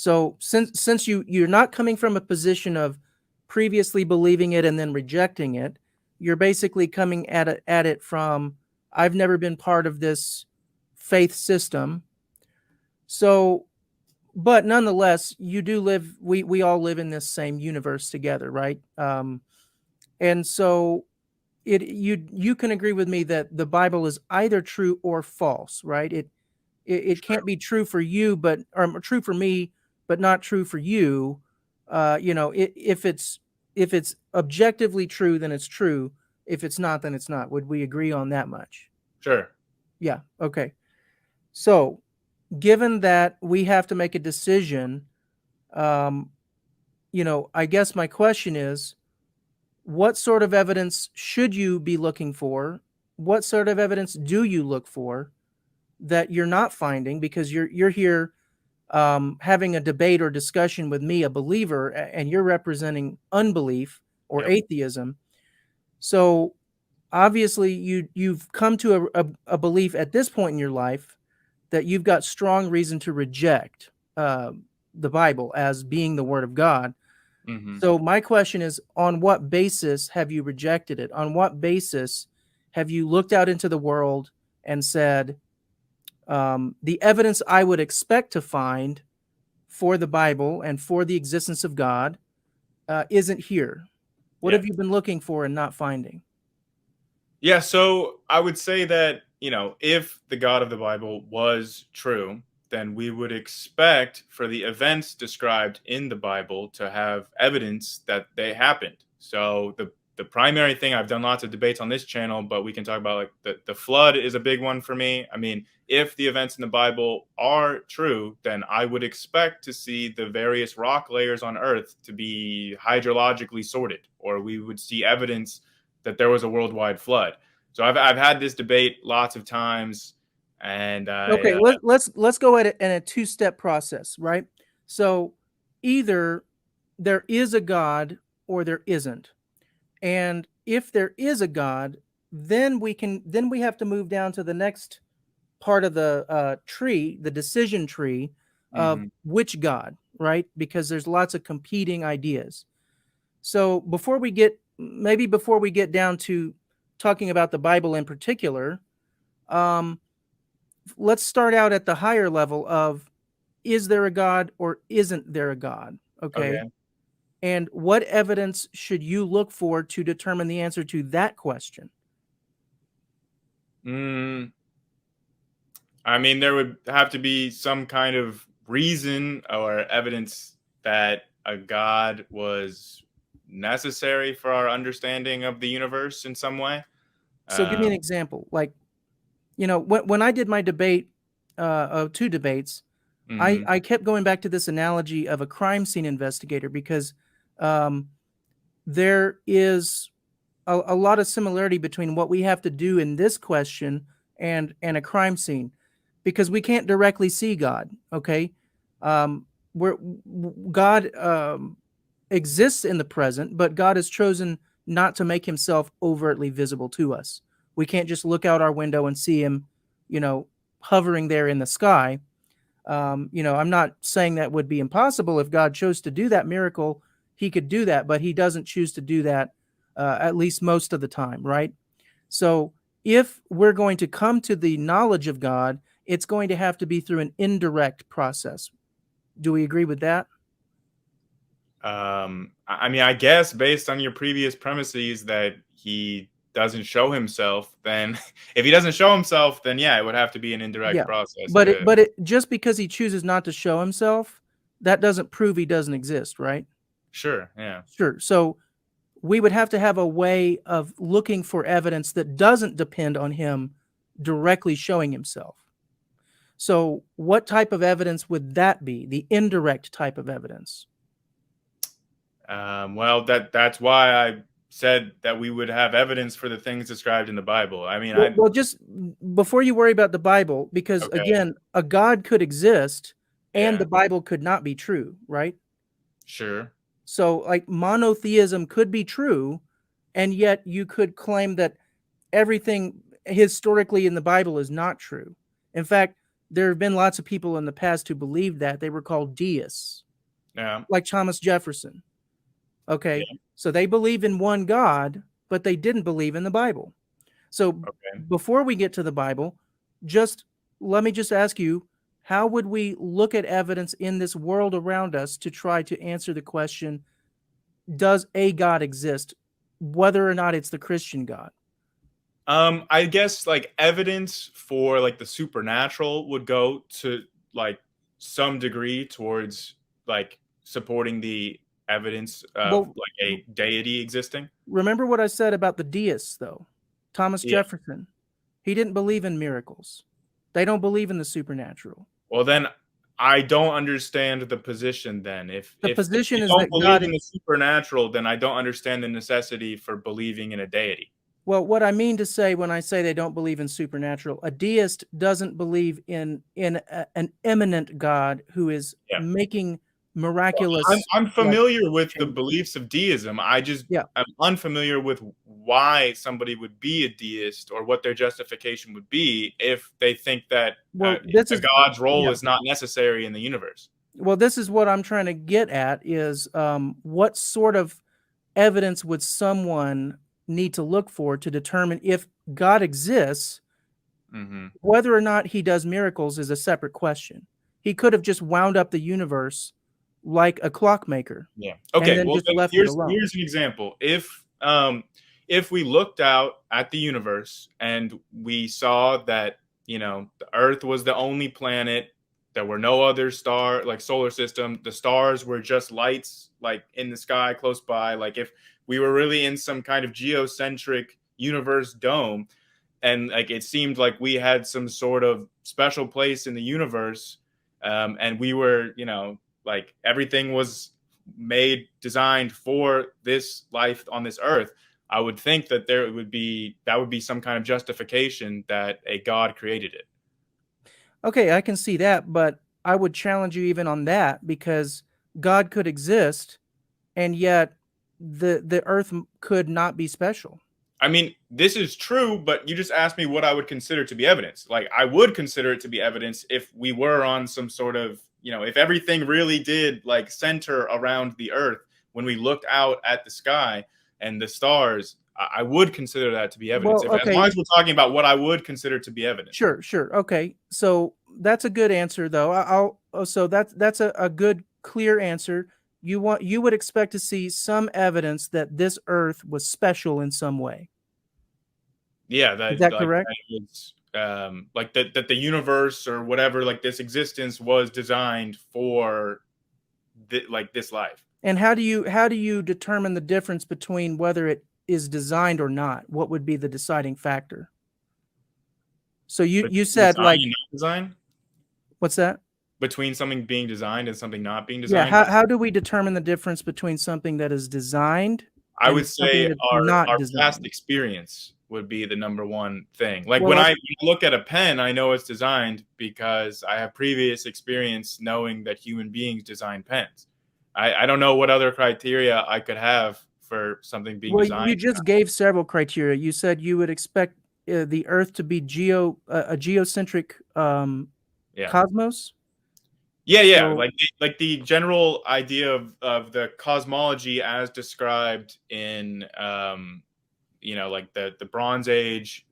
So since you're not coming from a position of previously believing it and then rejecting it, you're basically coming at it from, I've never been part of this faith system. So, but nonetheless, you do live. We all live in this same universe together, right? And so you can agree with me that the Bible is either true or false, right? It can't be true for you, but or true for me, but not true for you. If it's objectively true, then it's true. If it's not, then it's not. Would we agree on that much? Sure. Yeah. Okay. So, given that we have to make a decision, um, I guess my question is, what sort of evidence should you be looking for? What sort of evidence do you look for that you're not finding because you're here having a debate or discussion with me, a believer, and you're representing unbelief or Yep. atheism. So obviously you've come to a belief at this point in your life that you've got strong reason to reject the Bible as being the Word of God. Mm-hmm. So my question is, on what basis have you rejected it? On what basis have you looked out into the world and said, the evidence I would expect to find for the Bible and for the existence of God isn't here? What Yeah. have you been looking for and not finding? Yeah, so I would say that, if the God of the Bible was true, then we would expect for the events described in the Bible to have evidence that they happened. So the primary thing, I've done lots of debates on this channel, but we can talk about like the flood is a big one for me. I mean, if the events in the Bible are true, then I would expect to see the various rock layers on Earth to be hydrologically sorted, or we would see evidence that there was a worldwide flood. So I've had this debate lots of times, and Okay, let's go at it in a two-step process, right? So either there is a God or there isn't. And if there is a God, then we have to move down to the next part of the tree, the decision tree of Mhm. which God, right? Because there's lots of competing ideas. So before we get down to talking about the Bible in particular, um, let's start out at the higher level of, is there a God or isn't there a God? Okay. Okay. And what evidence should you look for to determine the answer to that question? Mm, I mean, there would have to be some kind of reason or evidence that a God was necessary for our understanding of the universe in some way. So give me an Um, example. Like, when I did my debate, of two debates, mhm. I kept going back to this analogy of a crime scene investigator because um, there is a lot of similarity between what we have to do in this question and a crime scene, because we can't directly see God. Okay, where God exists in the present, but God has chosen not to make himself overtly visible to us. We can't just look out our window and see him, hovering there in the sky. I'm not saying that would be impossible. If God chose to do that miracle, he could do that, but he doesn't choose to do that, at least most of the time, right? So if we're going to come to the knowledge of God, it's going to have to be through an indirect process. Do we agree with that? I mean, I guess based on your previous premises that he doesn't show himself, then if he doesn't show himself, then yeah, it would have to be an indirect Yeah. process But it, to. but it, just because he chooses not to show himself, that doesn't prove he doesn't exist, right? Sure, yeah. Sure. So we would have to have a way of looking for evidence that doesn't depend on him directly showing himself. So, what type of evidence would that be? The indirect type of evidence. Well, that's why I said that we would have evidence for the things described in the Bible. I mean, Well, just before you worry about the Bible, because okay, again, a God could exist and the yeah, Bible could not be true, right? sure, So, like, monotheism could be true, and yet you could claim that everything historically in the Bible is not true. In fact, there have been lots of people in the past who believed that. They were called deists, Yeah. like Thomas Jefferson. Okay. Yeah. So they believe in one God, but they didn't believe in the Bible. So Okay. before we get to the Bible, just let me just ask you, how would we look at evidence in this world around us to try to answer the question, does a God exist, whether or not it's the Christian God? I guess like evidence for like the supernatural would go to like some degree towards like supporting the evidence of Well, like a deity existing. remember what I said about the deists, though. Thomas Yeah. Jefferson, he didn't believe in miracles. They don't believe in the supernatural. Well, then I don't understand the position. Then, The if position they is don't that believe God, in the supernatural, then I don't understand the necessity for believing in a deity. well, what I mean to say when I say they don't believe in supernatural, a deist doesn't believe an immanent God who is Yeah. making I'm miraculous, I'm like, familiar with the change. beliefs of deism. I just Yeah. I'm unfamiliar with why somebody would be a deist or what their justification would be if they think that Well, this a is god's role yeah. is not necessary in the universe. Well, this is what I'm trying to get at is what sort of evidence would someone need to look for to determine if God exists? Hmm. Whether or not he does miracles is a separate question. He could have just wound up the universe like a clockmaker Yeah. and Okay. then Well, just then left it alone. here's an example. If we looked out at the universe and we saw that the Earth was the only planet, there were no other like solar system. The stars were just lights like in the sky close by. Like if we were really in some kind of geocentric universe dome, and like it seemed like we had some sort of special place in the universe, and we were like everything was designed for this life on this earth. I would think that that would be some kind of justification that a god created it. Okay, I can see that, but I would challenge you even on that because God could exist and yet the earth could not be special. I mean, this is true, but you just asked me what I would consider to be evidence. Like, I would consider it to be evidence if we were on some sort of, if everything really did like center around the earth when we looked out at the sky and the stars. I would consider that to be evidence. Well, If as long okay, as we're talking about what I would consider to be evidence. sure, sure. Okay. So that's a good answer though. I'll so that's a good clear answer. You would expect to see some evidence that this earth was special in some way. Yeah, Is that that like correct? that is like that the universe or whatever, like this existence was designed for like this life. And how do you determine the difference between whether it is designed or not? What would be the deciding factor? So you Between said design like and not design? what's that? Between something being designed and something not being Yeah, designed? how do we determine the difference between something that is designed I and would something say that's not our past designed? experience would be the number one thing. Like when Well, I look at a pen, I know it's designed because I have previous experience knowing that human beings design pens. I don't know what other criteria I could have for something being well, designed. you just gave several criteria. You said you would expect the Earth to be a geocentric Yeah. cosmos. Yeah, yeah, So like the general idea of the cosmology as described in like the Bronze Age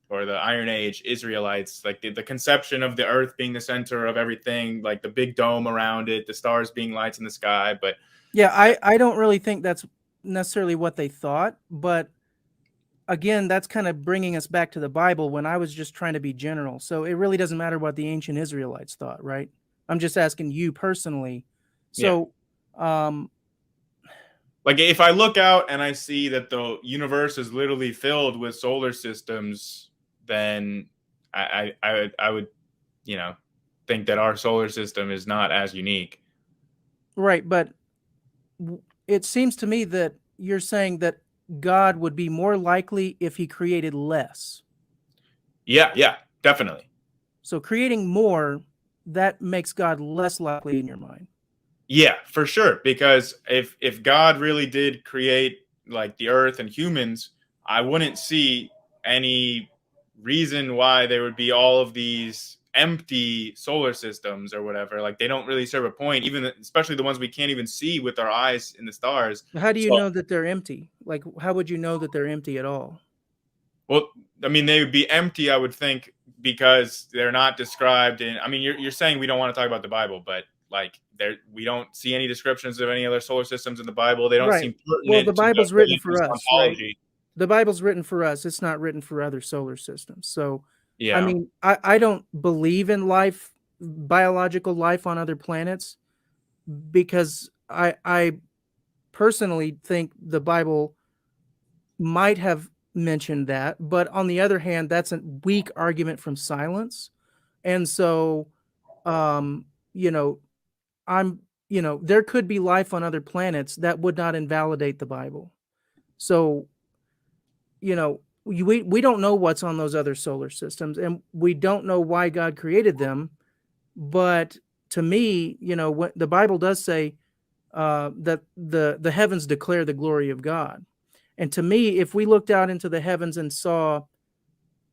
or the Iron Age Israelites, like the conception of the Earth being the center of everything, like the big dome around it, the stars being lights in the sky. But yeah, I don't really think that's necessarily what they thought, but again, that's kind of bringing us back to the Bible when I was just trying to be general. So it really doesn't matter what the ancient Israelites thought, right? I'm just asking you personally. yeah, So, um, like if I look out and I see that the universe is literally filled with solar systems, then I would you know think that our solar system is not as unique. right, but it seems to me that you're saying that God would be more likely if he created less. Yeah, yeah, definitely. So creating more, that makes God less likely in your mind. Yeah, for sure. Because if God really did create like the earth and humans, I wouldn't see any reason why there would be all of these empty solar systems or whatever. Like they don't really serve a point, even especially the ones we can't even see with our eyes in the stars. How do you So, know that they're empty? Like, how would you know that they're empty at all? well, I mean, they would be empty, I would think, because they're not described in. I mean, you're saying we don't want to talk about the Bible, but like there, we don't see any descriptions of any other solar systems in the Bible. They don't Right. seem Well, the pertinent to the Bible's written for religion's us, right? ontology. The Bible's written for us. It's not written for other solar systems. So, I Yeah. mean, I don't believe in life, biological life on other planets, because I personally think the Bible might have mentioned that, but on the other hand, that's a weak argument from silence. And so, um, you know, I'm, there could be life on other planets that would not invalidate the Bible. So, we don't know what's on those other solar systems, and we don't know why God created them. But to me, what the Bible does say, that the heavens declare the glory of God. And to me, if we looked out into the heavens and saw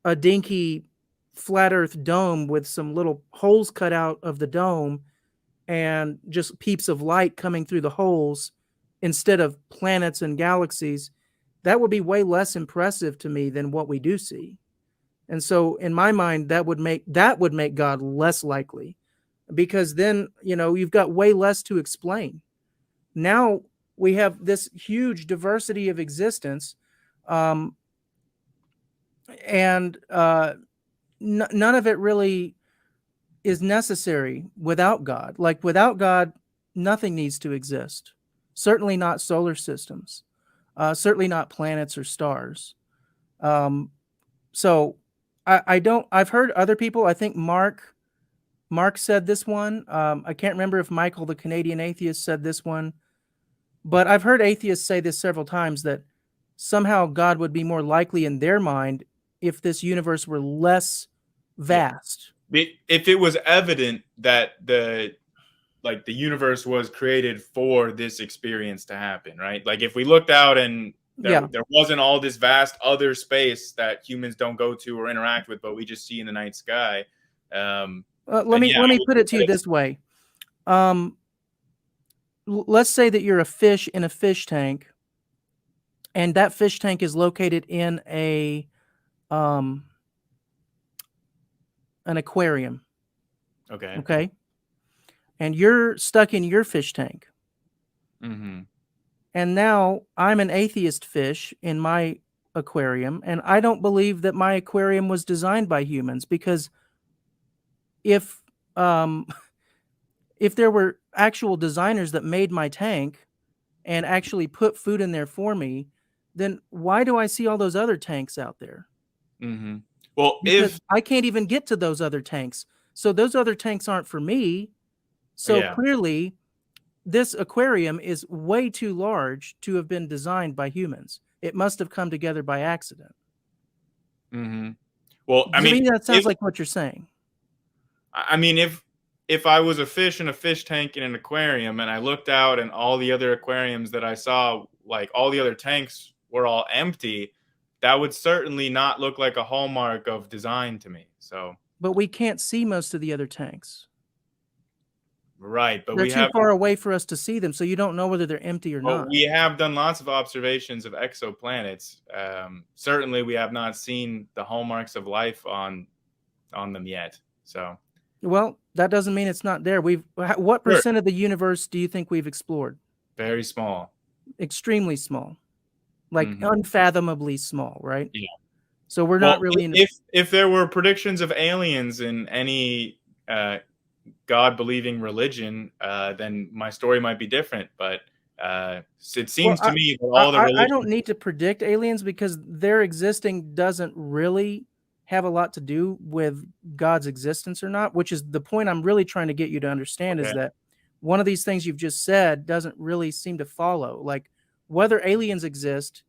a dinky flat earth dome with some little holes cut out of the dome and just peeps of light coming through the holes instead of planets and galaxies, that would be way less impressive to me than what we do see. And so in my mind, that would make God less likely, because then, you've got way less to explain. Now we have this huge diversity of existence, um, and none of it really is necessary without God. Like, without God, nothing needs to exist. Certainly not solar systems. Certainly not planets or stars. Um, so I don't. I've heard other people. I think Mark said this one. I can't remember if Michael, the Canadian atheist, said this one, but I've heard atheists say this several times, that somehow God would be more likely in their mind if this universe were less Yeah. vast. If it was evident that the universe was created for this experience to happen, right? Like if we looked out and Yeah. there wasn't all this vast other space that humans don't go to or interact with, but we just see in the night sky. Let Then me yeah, let I me would put think it to that you it's this way. Um, let's say that you're a fish in a fish tank, and that fish tank is located in um, an aquarium. okay. Okay, and you're stuck in your fish tank, Mm-hmm. and now I'm an atheist fish in my aquarium, and I don't believe that my aquarium was designed by humans, because if um, if there were actual designers that made my tank and actually put food in there for me, then why do I see all those other tanks out there? Mm-hmm. Well, Because if I can't even get to those other tanks. So those other tanks aren't for me. So yeah. clearly, this aquarium is way too large to have been designed by humans. It must have come together by accident. Mm-hmm. Well, I To mean, me, that if sounds like what you're saying. I mean, if I was a fish in a fish tank in an aquarium and I looked out and all the other aquariums that I saw, like all the other tanks were all empty, that would certainly not look like a hallmark of design to me. So, But we can't see most of the other tanks. right, They're too far away for us to see them, so you don't know whether they're empty or but not. we have done lots of observations of exoplanets. Certainly, we have not seen the hallmarks of life on them yet. So, Well, that doesn't mean it's not there. What sure, percent of the universe do you think we've explored? very small. Extremely small, like Hmm. unfathomably small, right? Yeah. So we're Well, not really in. if there were predictions of aliens in any uh, God believing religion, then my story might be different. But it Well, seems to me that I, all the I don't religions. need to predict aliens, because their existing doesn't really have a lot to do with God's existence or not, which is the point I'm really trying to get you to understand, is Okay. that one of these things you've just said doesn't really seem to follow. Like, whether aliens exist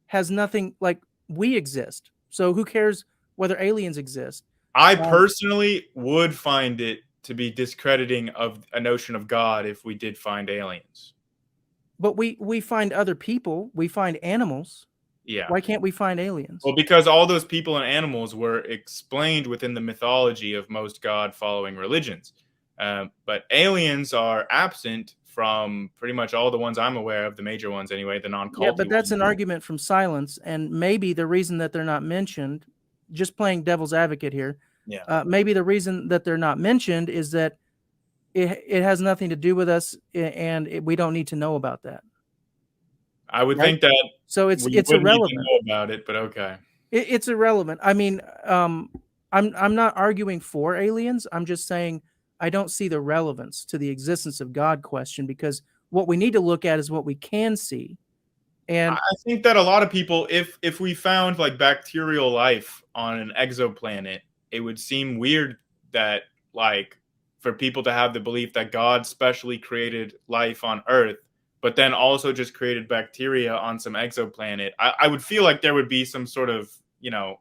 has nothing, like, we exist. So who cares whether aliens exist? I Um, personally would find it to be discrediting of a notion of God if we did find aliens. but we find other people, we find animals. Yeah. Why can't we find aliens? Well, because all those people and animals were explained within the mythology of most God following religions. But aliens are absent from pretty much all the ones I'm aware of, the major ones anyway, the non Yeah, culty but that's ones. an argument from silence, and maybe the reason that they're not mentioned, just playing devil's advocate here, Yeah. maybe the reason that they're not mentioned is that it has nothing to do with us, and we don't need to know about that, I would right? think that So we it's would need to irrelevant. know about it, but okay. It's irrelevant. I mean, I'm not arguing for aliens. I'm just saying I don't see the relevance to the existence of God question, because what we need to look at is what we can see. I And think that a lot of people, if we found like bacterial life on an exoplanet, it would seem weird that like for people to have the belief that God specially created life on Earth, but then also just created bacteria on some exoplanet. I would feel like there would be some sort of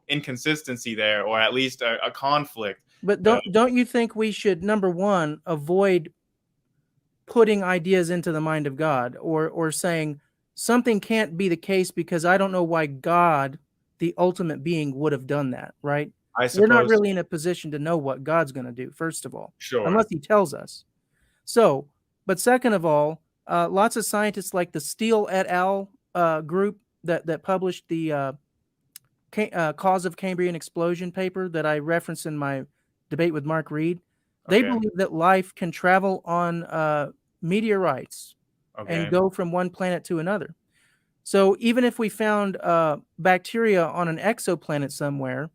inconsistency there, or at least a conflict. but Uh, don't you think we should, number one, avoid putting ideas into the mind of God, or saying something can't be the case because I don't know why God, the ultimate being, would have done that, right? I We're not suppose really in a position to know what God's going to do, first of all, sure. unless he tells us. So, but second of all, lots of scientists like the Steele et al. Group that published the cause of Cambrian explosion paper that I referenced in my debate with Mark Reed, they Okay. believe that life can travel on meteorites and Okay. go from one planet to another. So even if we found bacteria on an exoplanet somewhere,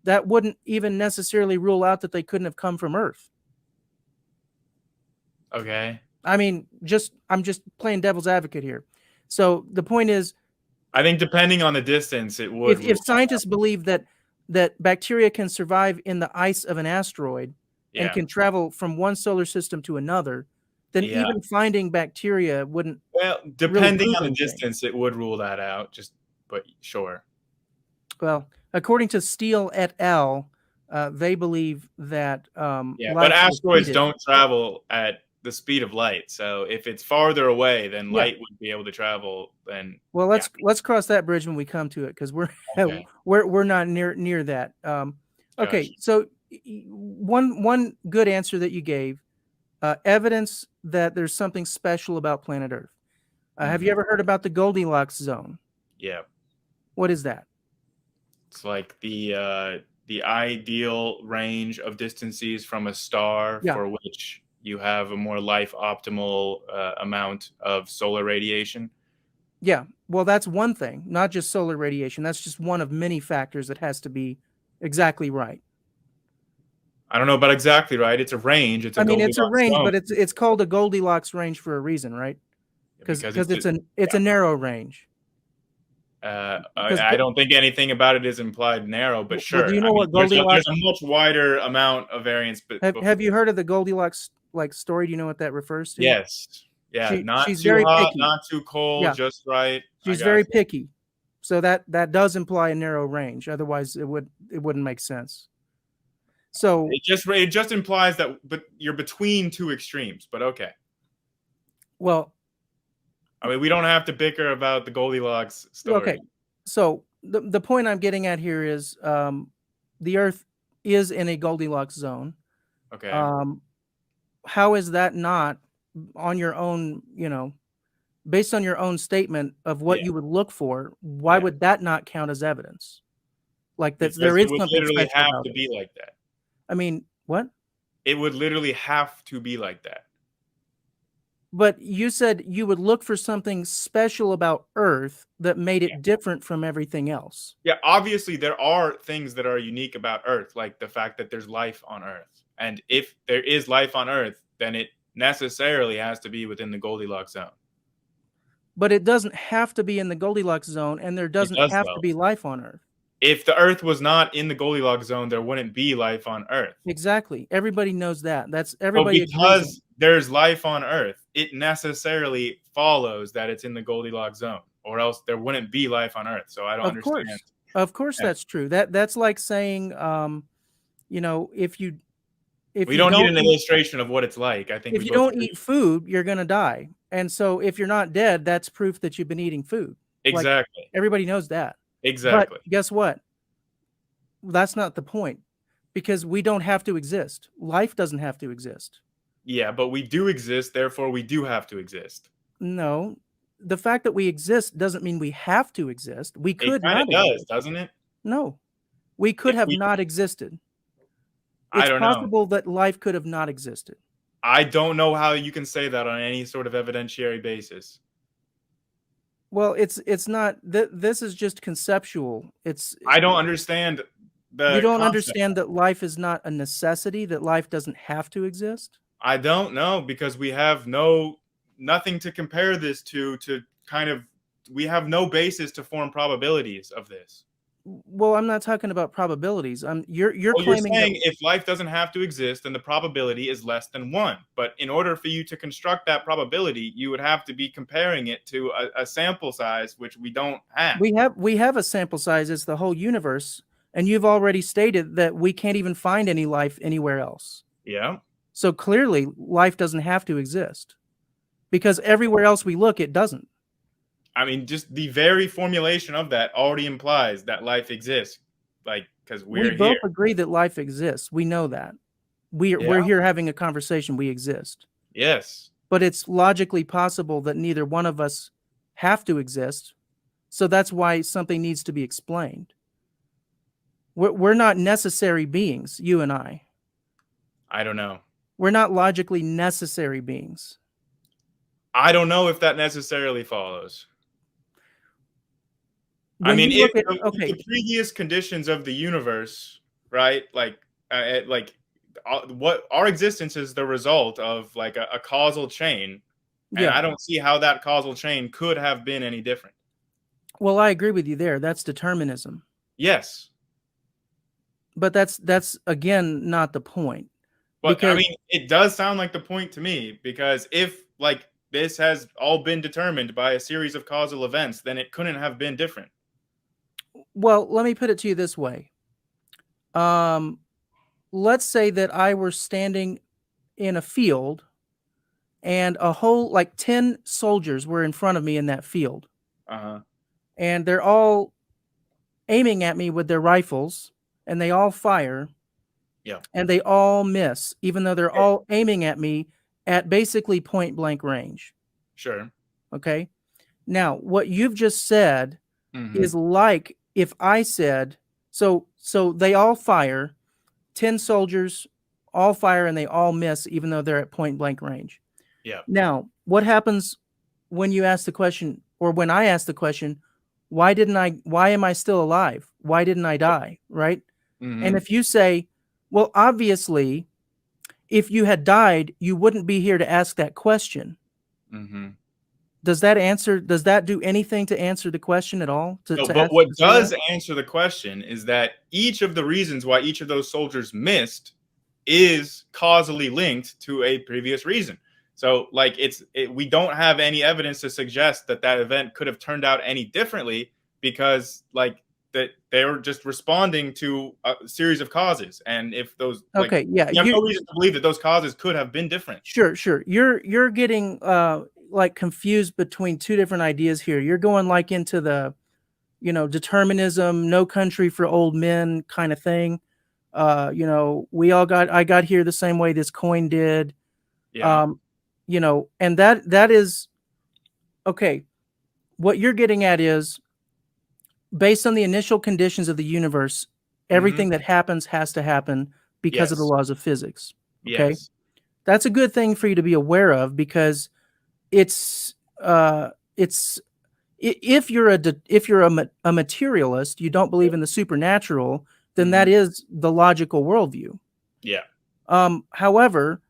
that wouldn't even necessarily rule out that they couldn't have come from Earth. Okay. I mean, I'm just playing devil's advocate here. So the point is, I think depending on the distance, it would if rule. scientists believe that bacteria can survive in the ice of an asteroid and Yeah. can travel from one solar system to another, then Yeah. even finding bacteria wouldn't Well, really depending prove on the anything. distance, it would rule that out. But sure. Well, according to Steele et al., they believe that Yeah, but life is asteroids seeded. don't travel at the speed of light. So if it's farther away than Yeah. light would be able to travel, then Well, yeah. let's cross that bridge when we come to it, because we're Okay. we're not near that. Okay, Gotcha. so one good answer that you gave, evidence that there's something special about planet Earth. Have you Hmm. ever heard about the Goldilocks zone? Yeah. What is that? It's like the ideal range of distances from a star Yeah, for which you have a more life optimal amount of solar radiation. yeah. Well, that's one thing, not just solar radiation. That's just one of many factors that has to be exactly right. I don't know about exactly right. It's a range. It's a I mean, it's a Goldilocks range, zone but it's called a Goldilocks range for a reason, right? because Because it's a narrow range. Because I don't think anything about it is implied narrow, but well, do sure. you I know mean, what there's Goldilocks? a much wider amount of variance, but Have you heard of the Goldilocks like story? Do you know what that refers to? yes, yeah, not She's too very hot, picky. not too cold, Yeah, just right. I she's got very picky. So that does imply a narrow range. Otherwise, it wouldn't make sense. So it just implies that, but you're between two extremes. But okay, well, I mean, we don't have to bicker about the Goldilocks okay. story. So the point I'm getting at here is the Earth is in a Goldilocks zone. Okay, Um, how is that not on your own? Based on your own statement of what yeah, you would look for, why yeah, would that not count as evidence? Like that because there it is would something literally special have about to it. be like that. I mean, what? It would literally have to be like that. But you said you would look for something special about Earth that made it different from everything else. Yeah, obviously there are things that are unique about Earth, like the fact that there's life on Earth. And if there is life on Earth, then it necessarily has to be within the Goldilocks zone. But it doesn't have to be in the Goldilocks zone, and there It doesn't does have to though. be life on Earth. If the Earth was not in the Goldilocks zone, there wouldn't be life on Earth. Exactly. Everybody knows that. That's But everybody agrees on. because there's life on Earth, it necessarily follows that it's in the Goldilocks zone, or else there wouldn't be life on Earth. So I don't Of understand. course. Of course Yeah. that's true. That's like saying if We you don't need don't an eat illustration of what it's like. I think if we you both don't agree. eat food, you're going to die. And so if you're not dead, that's proof that you've been eating food. Like, Exactly. everybody knows that. But Exactly. guess what? That's not the point, because we don't have to exist. Life doesn't have to exist. Yeah, but we do exist, therefore we do have to exist. No, the fact that we exist doesn't mean we have to exist. We It could kind not of does, exist. doesn't it? No, we could If have we not existed. I It's don't know. possible that life could have not existed. I don't know how you can say that on any sort of evidentiary basis. Well, it's not this is just conceptual. It's I don't understand You the don't concept. understand that life is not a necessity, that life doesn't have to exist? I don't know because we have nothing to compare this to kind of we have no basis to form probabilities of this. Well, I'm not talking about probabilities. You're Well, you're claiming that. saying if life doesn't have to exist, then the probability is less than 1. But in order for you to construct that probability, you would have to be comparing it to a sample size, which we don't have. We have a sample size. It's the whole universe, and you've already stated that we can't even find any life anywhere else. Yeah. So clearly, life doesn't have to exist, because everywhere else we look, it doesn't. I mean, just the very formulation of that already implies that life exists, like because We we're here. both agree that life exists. We know that. We're Yeah. here having a conversation. We exist. Yes. But it's logically possible that neither one of us have to exist. So that's why something needs to be explained. We're not necessary beings, you and I. I don't know. We're not logically necessary beings. I don't know if that necessarily follows. I When mean, you if look at, if okay, the previous conditions of the universe, right? Like what our existence is the result of like a causal chain, and yeah. I don't see how that causal chain could have been any different. Well, I agree with you there. That's determinism. Yes, But that's again not the point. but I Because, mean, it does sound like the point to me because if like this has all been determined by a series of causal events, then it couldn't have been different. well, let me put it to you this way. Um, let's say that I were standing in a field, and a whole like 10 soldiers were in front of me in that field, Uh huh. and they're all aiming at me with their rifles, and they all fire, Yeah. and they all miss, even though they're Sure. all aiming at me at basically point blank range. Sure. Okay. Now, what you've just said Mm-hmm. is like if I said, so they all fire, 10 soldiers all fire and they all miss, even though they're at point blank range. Yeah. Now, what happens when you ask the question, or when I ask the question, why am I still alive? Why didn't I die? Right. And Mm-hmm. if you say, well, obviously, if you had died, you wouldn't be here to ask that question. Mm-hmm. Does that do anything to answer the question at all? No, To but ask, what to say that? does answer the question is that each of the reasons why each of those soldiers missed is causally linked to a previous reason. So, like, we don't have any evidence to suggest that that event could have turned out any differently because, like, that they were just responding to a series of causes, and if those, like, Okay, yeah, we have no reason to believe that those causes could have been different. sure. You're getting like confused between two different ideas here. You're going like into the, determinism, no country for old men kind of thing. I got here the same way this coin did. Yeah. Um, and that is okay. What you're getting at is based on the initial conditions of the universe, Mm-hmm. everything that happens has to happen because of the Yes. laws of physics. Okay. Yes. That's a good thing for you to be aware of, because it's it's if you're a materialist, you don't believe in the supernatural, then that Mm-hmm. is the logical worldview. Yeah. However,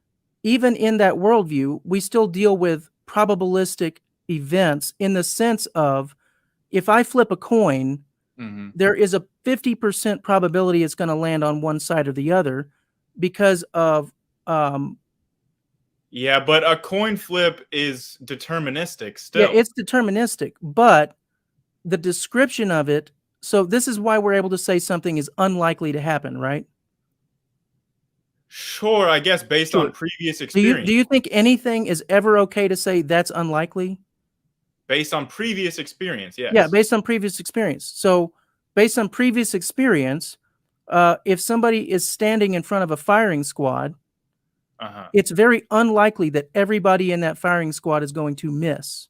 even in that worldview, we still deal with probabilistic events, in the sense of, if I flip a coin, Mm-hmm. there is a 50% probability it's going to land on one side or the other, because of um, Yeah, but a coin flip is deterministic yeah, still. it's deterministic, but the description of it. So this is why we're able to say something is unlikely to happen, right? Sure, I guess based Sure. on previous Do experience. you think anything is ever okay to say that's unlikely? Based on previous experience, yes. Yeah, based on previous experience. So, based on previous experience, if somebody is standing in front of a firing squad, it's very unlikely that everybody in that firing squad is going to miss.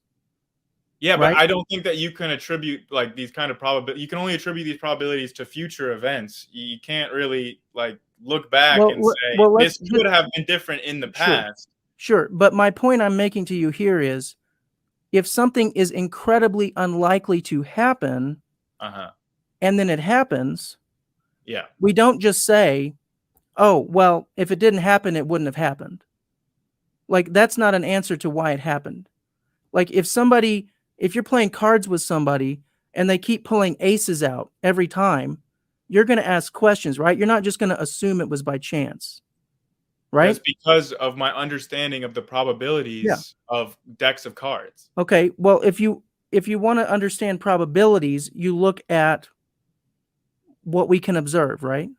Yeah, but right? I don't think that you can attribute like these kind of probabilities. You can only attribute these probabilities to future events. You can't really like look back and say this could have been different in the past. Sure. But my point I'm making to you here is if something is incredibly unlikely to happen, and then it happens, we don't just say, oh, well, if it didn't happen, it wouldn't have happened. Like, that's not an answer to why it happened. Like, if you're playing cards with somebody and they keep pulling aces out every time, you're going to ask questions, right? You're not just going to assume it was by chance, right? That's because of my understanding of the probabilities of decks of cards. Okay, well, if you want to understand probabilities, you look at what we can observe, right?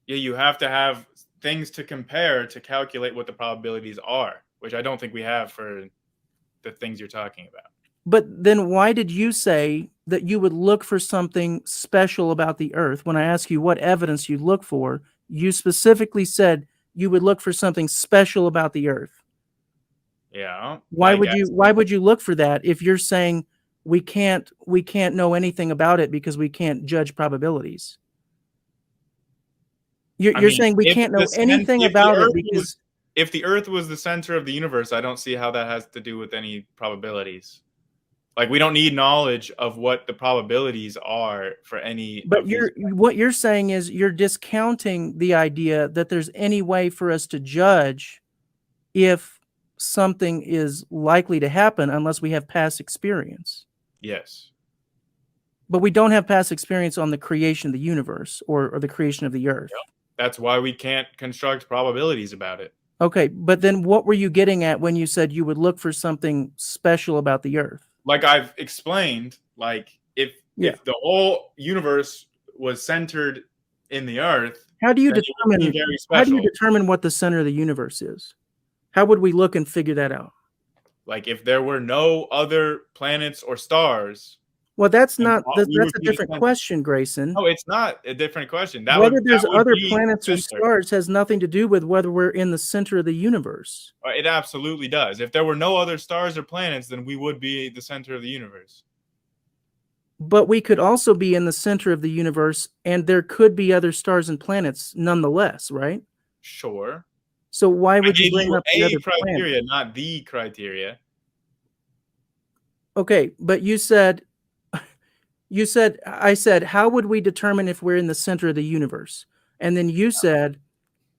Yeah, you have to have things to compare to calculate what the probabilities are, which I don't think we have for the things you're talking about. But then why did you say that you would look for something special about the Earth? When I ask you what evidence you look for, you specifically said you would look for something special about the Earth. Yeah. Why would you look for that if you're saying we can't know anything about it because we can't judge probabilities? You're saying we can't know anything about it because if the Earth was the center of the universe, I don't see how that has to do with any probabilities. Like, we don't need knowledge of what the probabilities are for any. But what you're saying is you're discounting the idea that there's any way for us to judge if something is likely to happen unless we have past experience. Yes. But we don't have past experience on the creation of the universe or the creation of the Earth. Yep. That's why we can't construct probabilities about it. Okay, but then what were you getting at when you said you would look for something special about the Earth? Like I've explained, like if the whole universe was centered in the Earth, how do you determine what the center of the universe is? How would we look and figure that out? Like if there were no other planets or stars. Well, that's a different question, Grayson. No, it's not a different question. Whether there's other planets or stars has nothing to do with whether we're in the center of the universe. It absolutely does. If there were no other stars or planets, then we would be the center of the universe. But we could also be in the center of the universe, and there could be other stars and planets nonetheless, right? Sure. So why would you bring up the other criteria, not the criteria? Okay, but I said, how would we determine if we're in the center of the universe? And then you said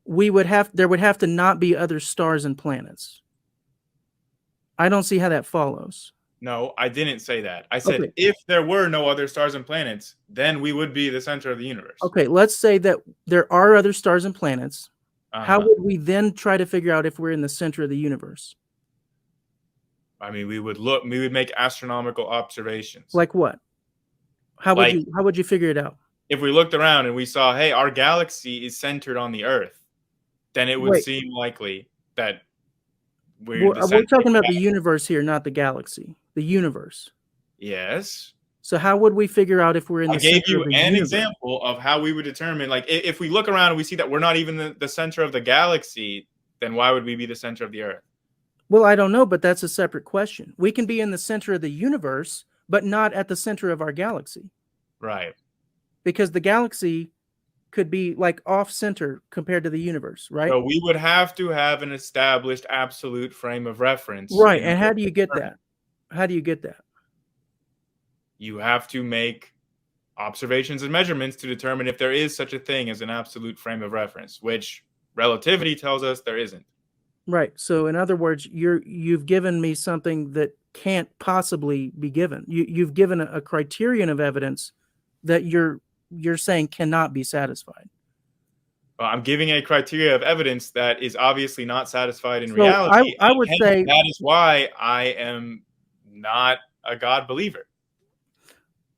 there would have to not be other stars and planets. I don't see how that follows. No, I didn't say that. I said if there were no other stars and planets, then we would be the center of the universe. Okay, let's say that there are other stars and planets. How would we then try to figure out if we're in the center of the universe? I mean, we would make astronomical observations. Like what? How would you figure it out? If we looked around and we saw, hey, our galaxy is centered on the Earth, then it would seem likely that we're talking about the universe here, not the galaxy. The universe. Yes. So how would we figure out if we're in the center of the universe? I gave you an example of how we would determine, like, if we look around and we see that we're not even the center of the galaxy, then why would we be the center of the Earth? Well, I don't know, but that's a separate question. We can be in the center of the universe, but not at the center of our galaxy. Right. Because the galaxy could be like off-center compared to the universe, right? So we would have to have an established absolute frame of reference. Right, and how do you get that? How do you get that? You have to make observations and measurements to determine if there is such a thing as an absolute frame of reference, which relativity tells us there isn't. Right. So in other words, you've given me something that can't possibly be given. You've given a criterion of evidence that you're saying cannot be satisfied. Well, I'm giving a criteria of evidence that is obviously not satisfied in reality. I would say that is why I am not a God believer.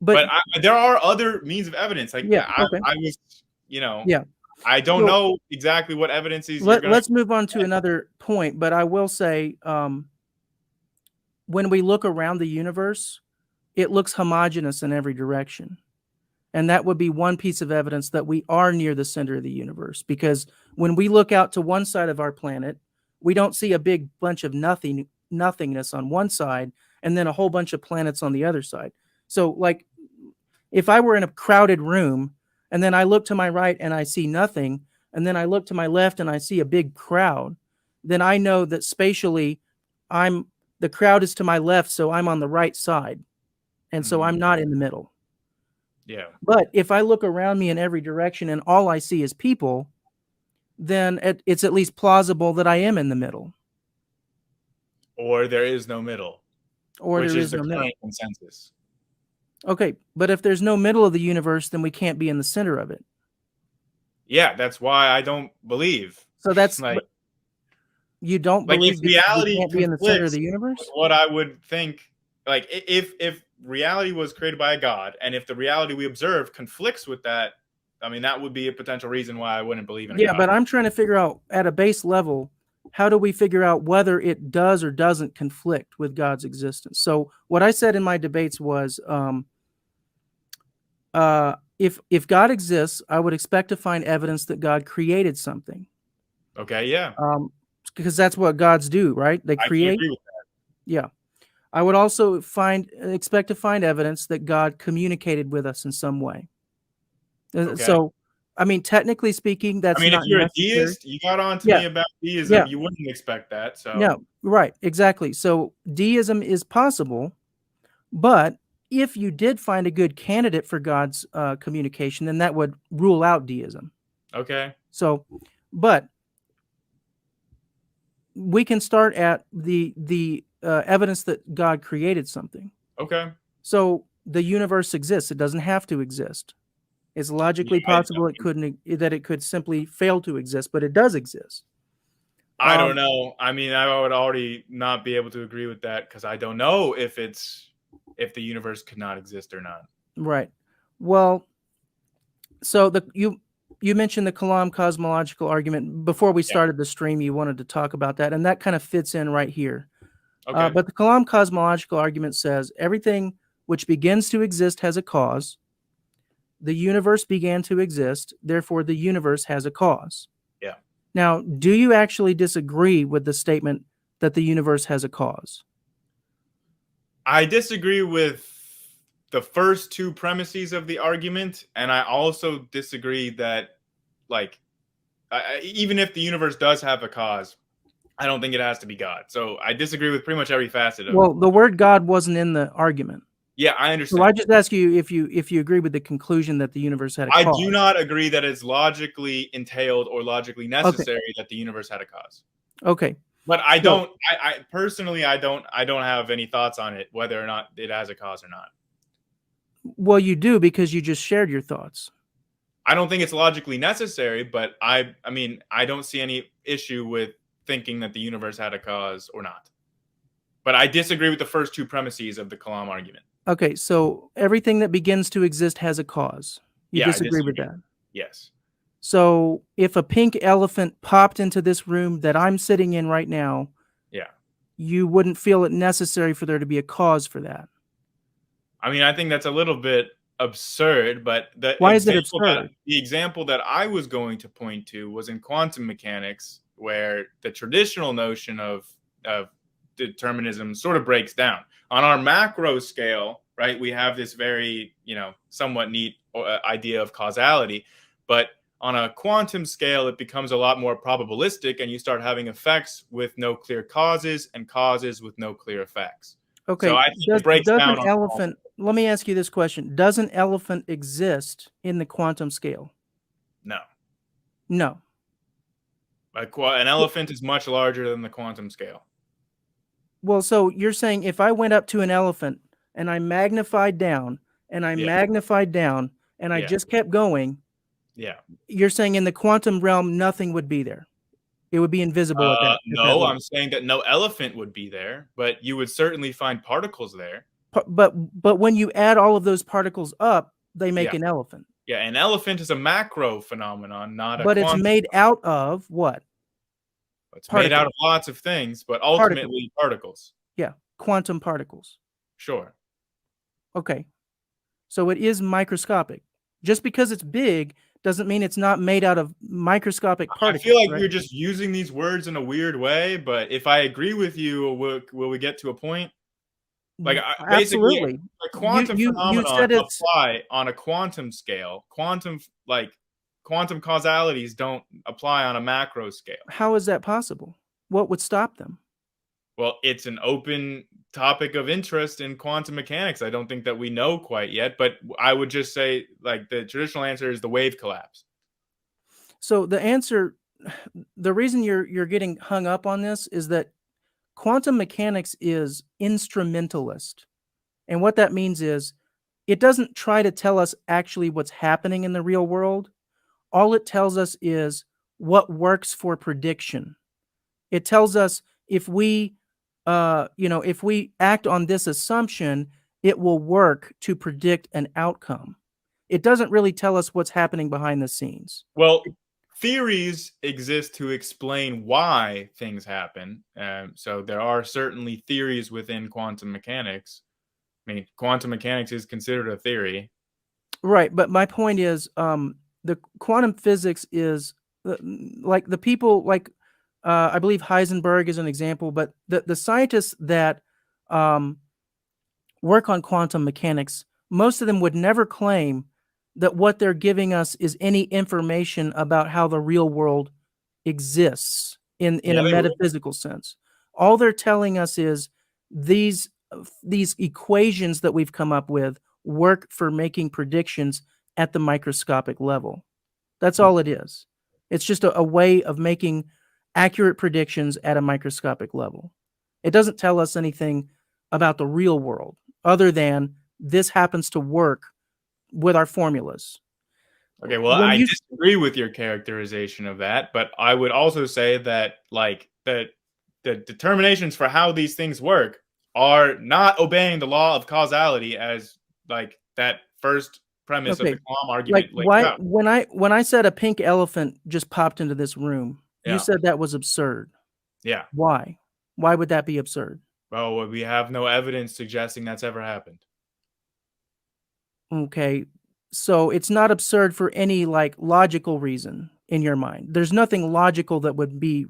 But there are other means of evidence. Like I was, I don't know exactly what evidence is. Let's move on to another point, but I will say when we look around the universe, it looks homogeneous in every direction. And that would be one piece of evidence that we are near the center of the universe, because when we look out to one side of our planet, we don't see a big bunch of nothingness on one side and then a whole bunch of planets on the other side. So, like, if I were in a crowded room and then I look to my right and I see nothing, and then I look to my left and I see a big crowd, then I know that spatially the crowd is to my left, so I'm on the right side. And so I'm not in the middle. Yeah. But if I look around me in every direction and all I see is people, then it's at least plausible that I am in the middle. Or there is no middle, Or which there is is the no middle. current consensus. Okay, but if there's no middle of the universe, then we can't be in the center of it. Yeah, that's why I don't believe. So that's like you don't like believe if because we reality can't be in the center of conflicts the universe? with what I would think, like if reality was created by a god, and if the reality we observe conflicts with that, I mean, that would be a potential reason why I wouldn't believe in a Yeah, god. but I'm trying to figure out at a base level, how do we figure out whether it does or doesn't conflict with God's existence? So what I said in my debates was, if God exists, I would expect to find evidence that God created something. Okay, yeah. Because that's what gods do, right? They I can create. agree with that. Yeah. I would also expect to find evidence that God communicated with us in some way. Okay. So, I mean, technically speaking, that's I mean, if not you're a necessary. deist, you got on to Yeah. me about deism, Yeah. you wouldn't expect that. So Yeah, right, exactly. So deism is possible, but if you did find a good candidate for God's communication, then that would rule out deism. okay. So, but we can start at the evidence that God created something. Okay. So the universe exists. It doesn't have to exist. It's logically possible that it could simply fail to exist, but it does exist. I don't know. I mean, I would already not be able to agree with that because I don't know if the universe could not exist or not. Right. Well, so you mentioned the Kalam cosmological argument before we started the stream. You wanted to talk about that, and that kind of fits in right here. Okay. But the Kalam cosmological argument says everything which begins to exist has a cause. The universe began to exist, therefore the universe has a cause. Yeah. Now, do you actually disagree with the statement that the universe has a cause? I disagree with the first two premises of the argument, and I also disagree that, like, even if the universe does have a cause, I don't think it has to be God. So I disagree with pretty much every facet of it. Well, the word God wasn't in the argument. Yeah, I understand. So I just ask you if you agree with the conclusion that the universe had a cause. I do not agree that it's logically entailed or logically necessary that the universe had a cause. Okay. But I don't. I personally, I don't have any thoughts on it, whether or not it has a cause or not. Well, you do because you just shared your thoughts. I don't think it's logically necessary, but I mean, I don't see any issue with thinking that the universe had a cause or not. But I disagree with the first two premises of the Kalam argument. Okay, so everything that begins to exist has a cause. You disagree with that? Yes. So if a pink elephant popped into this room that I'm sitting in right now, you wouldn't feel it necessary for there to be a cause for that. I mean, I think that's a little bit absurd, but why is it absurd? The example that I was going to point to was in quantum mechanics, where the traditional notion of determinism sort of breaks down. On our macro scale, right, we have this very, somewhat neat idea of causality, but on a quantum scale, it becomes a lot more probabilistic, and you start having effects with no clear causes and causes with no clear effects. Okay, so I think it breaks down on elephant. Let me ask you this question: does an elephant exist in the quantum scale? No. No. An elephant is much larger than the quantum scale. Well, so you're saying if I went up to an elephant and I magnified down and I magnified down and I just kept going, you're saying in the quantum realm nothing would be there. It would be invisible at that. No, I'm saying that no elephant would be there, but you would certainly find particles there. But when you add all of those particles up, they make an elephant. Yeah, an elephant is a macro phenomenon, not a But it's made out of what? It's made out of lots of things, but ultimately particles. Yeah. quantum particles. Sure. Okay. So it is microscopic. Just because it's big doesn't mean it's not made out of microscopic I feel particles, like right? you're just using these words in a weird way, but if I agree with you, will we get to a point? Like, basically, Absolutely. a You quantum you you phenomenon said it's apply on a quantum scale. Quantum causalities don't apply on a macro scale. how is that possible? What would stop them? Well, it's an open topic of interest in quantum mechanics. I don't think that we know quite yet, but I would just say, like, the traditional answer is the wave collapse. So the answer, the reason you're getting hung up on this is that quantum mechanics is instrumentalist. And what that means is it doesn't try to tell us actually what's happening in the real world. All it tells us is what works for prediction. It tells us if we, if we act on this assumption, it will work to predict an outcome. It doesn't really tell us what's happening behind the scenes. Well, theories exist to explain why things happen. So there are certainly theories within quantum mechanics. I mean, quantum mechanics is considered a theory. Right, but my point is, the quantum physics is like the people like I believe Heisenberg is an example, but the scientists that um, work on quantum mechanics, most of them would never claim that what they're giving us is any information about how the real world exists in Yeah, a they would. metaphysical sense. All they're telling us is these these equations that we've come up with work for making predictions at the microscopic level. That's all it is. It's just a way of making accurate predictions at a microscopic level. It doesn't tell us anything about the real world other than this happens to work with our formulas. Okay, well, When I you disagree with your characterization of that, but I would also say that, like, the determinations for how these things work are not obeying the law of causality, as, like, that first premise of the Okay, Kalam like argument lays why out. when I said a pink elephant just popped into this room, you Yeah, said that was absurd. yeah. Why? Why would that be absurd? Well, we have no evidence suggesting that's ever happened. Okay. So it's not absurd for any like logical reason in your mind. There's nothing logical that would be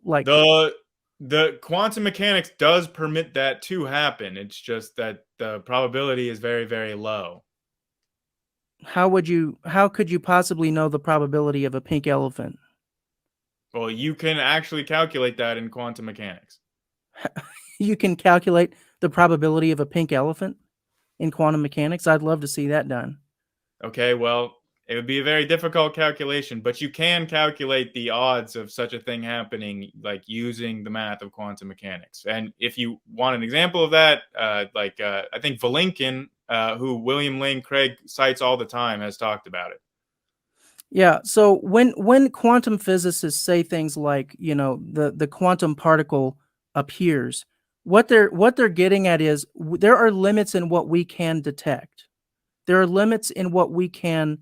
like The quantum mechanics does permit that to happen. It's just that the probability is very, very low. how could you possibly know the probability of a pink elephant? Well, you can actually calculate that in quantum mechanics. You can calculate the probability of a pink elephant in quantum mechanics. I'd love to see that done. Okay, well, it would be a very difficult calculation, but you can calculate the odds of such a thing happening, like, using the math of quantum mechanics. And if you want an example of that, I think Vilenkin, who William Lane Craig cites all the time, has talked about it. Yeah, so when quantum physicists say things like, the quantum particle appears, what they're getting at is there are limits in what we can detect. There are limits in what we can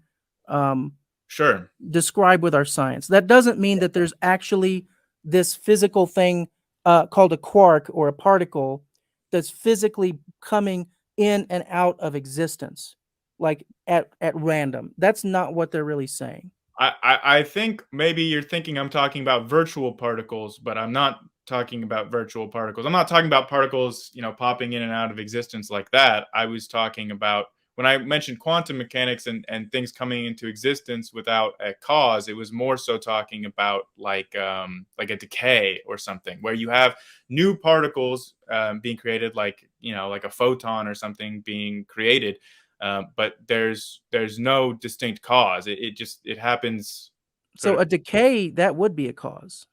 um, Sure. describe with our science. That doesn't mean that there's actually this physical thing called a quark or a particle that's physically coming in and out of existence, like at random. That's not what they're really saying. I think maybe you're thinking I'm talking about virtual particles, but I'm not talking about virtual particles. I'm not talking about particles, popping in and out of existence like that. I was talking about, when I mentioned quantum mechanics and things coming into existence without a cause, it was more so talking about, like a decay or something, where you have new particles being created, like a photon or something being created, but there's no distinct cause. It happens sort So of. a decay, that would be a cause.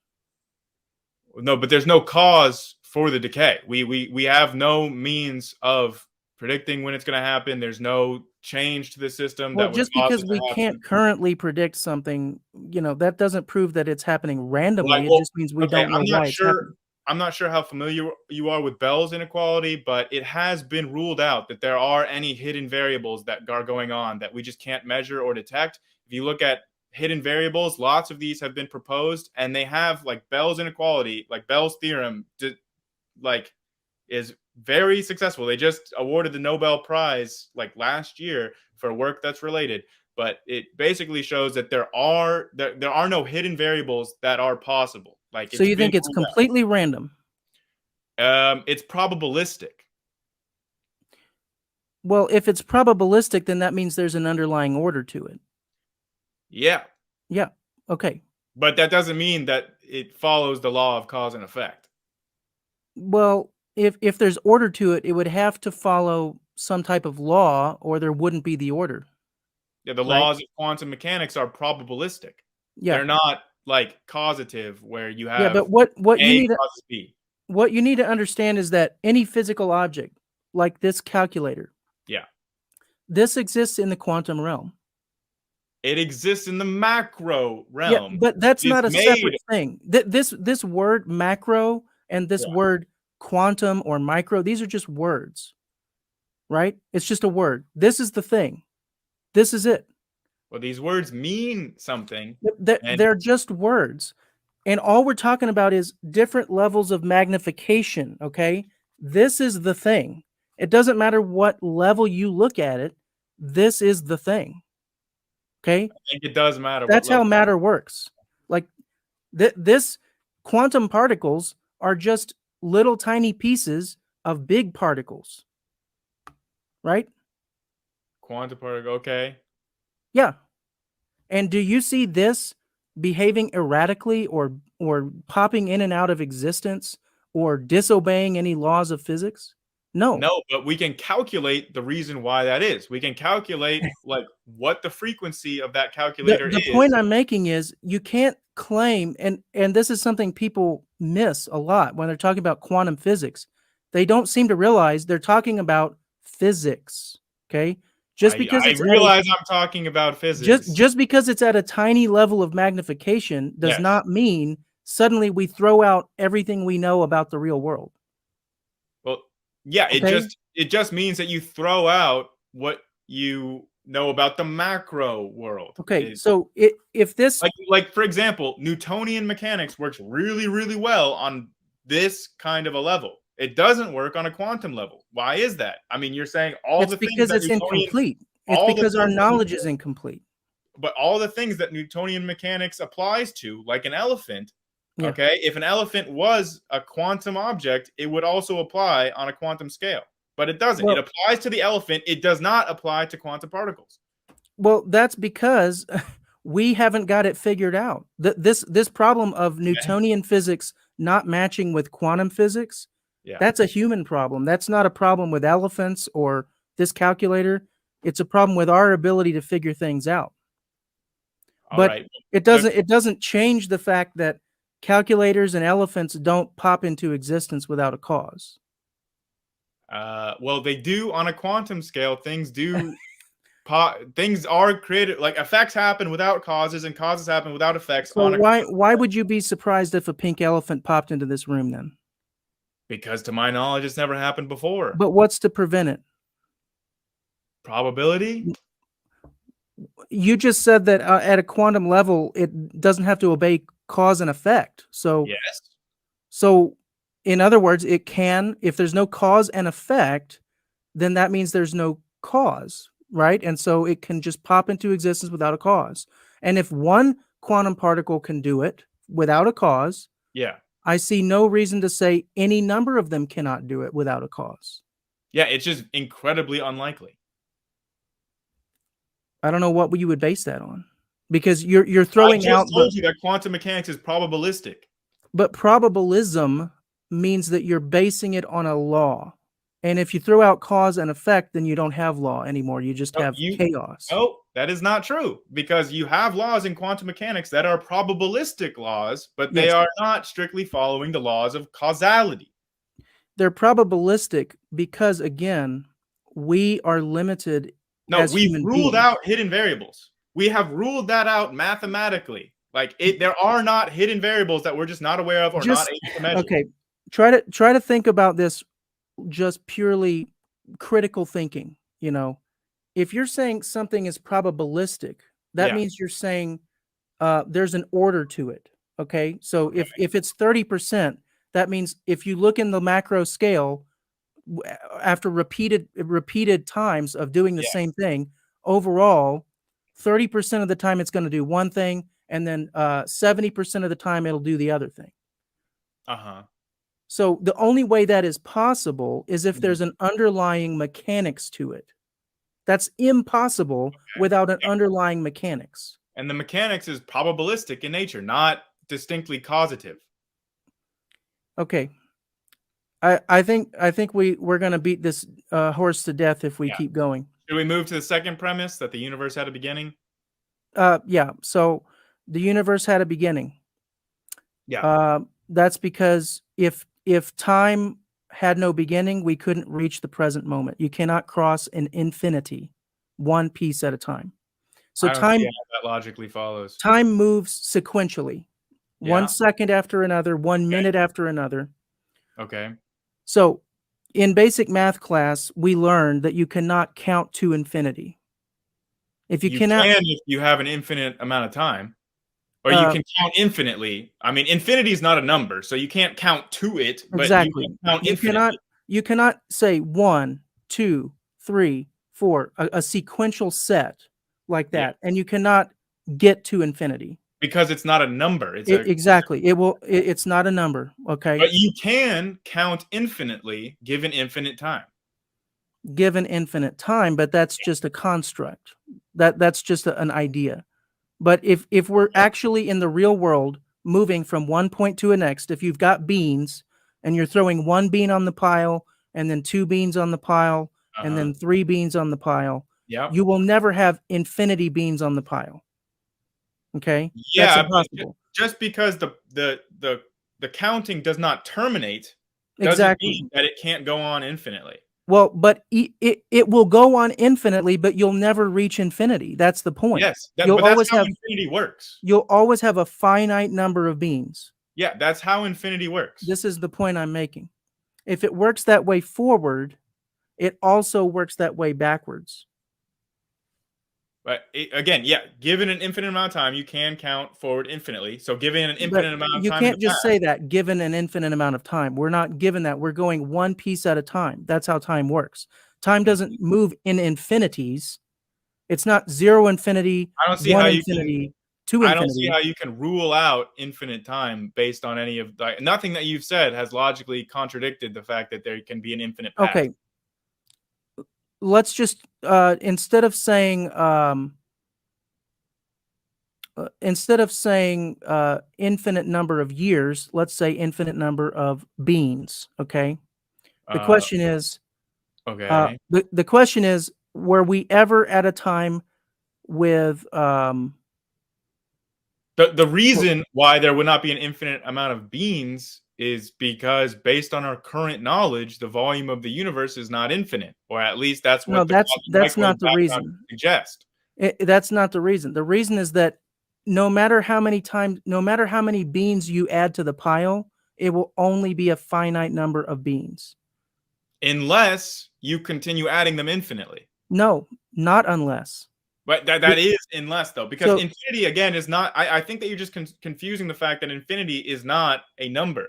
No, but there's no cause for the decay. We have no means of predicting when it's going to happen. There's no change to the system Well, that would just cause because it to we happen. can't currently predict something, that doesn't prove that it's happening Like, randomly. It well, just means we okay, don't know why it's happening. I'm not sure how familiar you are with Bell's inequality, but it has been ruled out that there are any hidden variables that are going on that we just can't measure or detect. If you look at hidden variables, lots of these have been proposed, and they have, like, Bell's inequality, like Bell's theorem, like, is very successful. They just awarded the Nobel Prize like last year for work that's related, but it basically shows that there are no hidden variables that are possible. Like So it's you been think it's completely random? it's probabilistic. Well, if it's probabilistic, then that means there's an underlying order to it. Yeah. Yeah. Okay. But that doesn't mean that it follows the law of cause and effect. Well, if there's order to it, it would have to follow some type of law, or there wouldn't be the order. Yeah, the Right? laws of quantum mechanics are probabilistic. Yeah. They're not like causative where you Yeah, have but what you A need to causes B. what you need to understand is that any physical object, like this calculator, Yeah. this exists in the quantum realm. It exists in the macro Yeah, realm. but that's It's not a made. separate thing. This word macro and this Yeah. word quantum or micro, these are just words, right? It's just a word. This is the thing. This is it. Well, these words mean something. And They're just words. And all we're talking about is different levels of magnification, okay? This is the thing. It doesn't matter what level you look at it. This is the thing. Okay? I think it does matter what That's how level. matter works. Like this quantum particles are just little tiny pieces of big particles. Right? Quantum particle, okay. Yeah. And do you see this behaving erratically or popping in and out of existence or disobeying any laws of physics? No. No, but we can calculate the reason why that is. We can calculate like what the frequency of that calculator The is. point I'm making is you can't claim, and this is something people miss a lot when they're talking about quantum physics. They don't seem to realize they're talking about physics. Okay? Just because I it's at a realize I'm talking about physics. just because it's at a tiny level of magnification does Yes. not mean suddenly we throw out everything we know about the real world. Well, yeah, Okay? it just means that you throw out what you know about the macro world. Okay, so if this Like for example, Newtonian mechanics works really, really well on this kind of a level. It doesn't work on a quantum level. Why is that? I mean, you're saying all it's the things because that it's incomplete. It's all the because our things that knowledge is incomplete. but all the things that Newtonian mechanics applies to, like an elephant, Yeah. okay, if an elephant was a quantum object, it would also apply on a quantum scale. But it doesn't. Well, it applies to the elephant. It does not apply to quantum particles. Well, that's because we haven't got it figured out. This problem of Newtonian physics not matching with quantum physics, Yeah. that's a human problem. That's not a problem with elephants or this calculator. It's a problem with our ability to figure things out. All But right. it doesn't change the fact that calculators and elephants don't pop into existence without a cause. Well, they do on a quantum scale. Things do. Things are created. Like effects happen without causes, and causes happen without effects. So why would you be surprised if a pink elephant popped into this room then? Because to my knowledge, it's never happened before. But what's to prevent it? Probability. You just said that at a quantum level, it doesn't have to obey cause and effect. Yes. So in other words, it can, if there's no cause and effect, then that means there's no cause, right? And so it can just pop into existence without a cause. And if one quantum particle can do it without a cause, Yeah. I see no reason to say any number of them cannot do it without a cause. Yeah, it's just incredibly unlikely. I don't know what you would base that on, because you're throwing I out just told you that quantum mechanics is probabilistic. But probabilism means that you're basing it on a law. And if you throw out cause and effect, then you don't have law anymore. You just have chaos. No, that is not true, because you have laws in quantum mechanics that are probabilistic laws, but they Yes. are not strictly following the laws of causality. They're probabilistic because, again, we are limited No, as we've human ruled beings. out hidden variables. We have ruled that out mathematically. There are not hidden variables that we're just not aware of or not able to measure. Okay, try to think about this just purely critical thinking. You know, if you're saying something is probabilistic, that means you're saying there's an order to it. Okay, so if it's 30%, that means if you look in the macro scale, after repeated times of doing the same Yes. thing, overall, 30% of the time it's going to do one thing, and then 70% of the time it'll do the other thing. Uh-huh. So the only way that is possible is if Mhm. there's an underlying mechanics to it. That's impossible Okay. without an Yeah. underlying mechanics. And the mechanics is probabilistic in nature, not distinctly causative. Okay. I think we're gonna beat this horse to death if we Yeah. keep going. Should we move to the second premise that the universe had a beginning? Yeah. So the universe had a beginning. Yeah. That's because if time had no beginning, we couldn't reach the present moment. You cannot cross an infinity, one piece at a time. So I don't see time how that logically follows. time moves sequentially, one Yeah. second after another, 1 minute Okay. after another. Okay. So in basic math class, we learned that you cannot count to infinity. If you You cannot, can if you have an infinite amount of time, or you uh, can count infinitely. I mean, infinity is not a number, so you can't count to it, but you exactly, can count you cannot infinitely. you cannot say 1, 2, 3, 4, a sequential set like Yeah, that, and you cannot get to infinity. because it's not a number. Exactly. It's not a number. Okay. But you can count infinitely given infinite time. Given infinite time, but that's just a construct. That's just an idea. But if we're Okay. actually in the real world moving from one point to a next, if you've got beans and you're throwing one bean on the pile and then two beans on the pile and Uh-huh. then three beans on the pile, Yep. you will never have infinity beans on the pile. Okay? That's Yeah, but impossible. just because the counting does not terminate doesn't Exactly. mean that it can't go on infinitely. Well, but it will go on infinitely, but you'll never reach infinity. That's the point. Yes, that You'll but that's always how have infinity works. you'll always have a finite number of beans. Yeah, that's how infinity works. This is the point I'm making. If it works that way forward, it also works that way backwards. But again, yeah, given an infinite amount of time, you can count forward infinitely. So given an But infinite amount of you time in the can't just past, say that given an infinite amount of time. We're not given that. We're going one piece at a time. That's how time works. Time mhm, doesn't move in infinities. It's not zero infinity, I don't see how one you can infinity, two I don't see infinity. how you can rule out infinite time based on any of like nothing that you've said has logically contradicted the fact that there can be an infinite past. Okay, let's just instead of saying infinite number of years, let's say infinite number of beans. Okay. The Uh, question is, okay. the question is, were we ever at a time with The w- reason why there would not be an infinite amount of beings is because based on our current knowledge, the volume of the universe is not infinite, or at least that's no, what the that's cosmological not the background reason. suggests. That's not the reason. The reason is that no matter how many beans you add to the pile, it will only be a finite number of beans. Unless you continue adding them infinitely. No, not unless. But that The- that is unless though, because So infinity again is not. I think that you're just confusing the fact that infinity is not a number.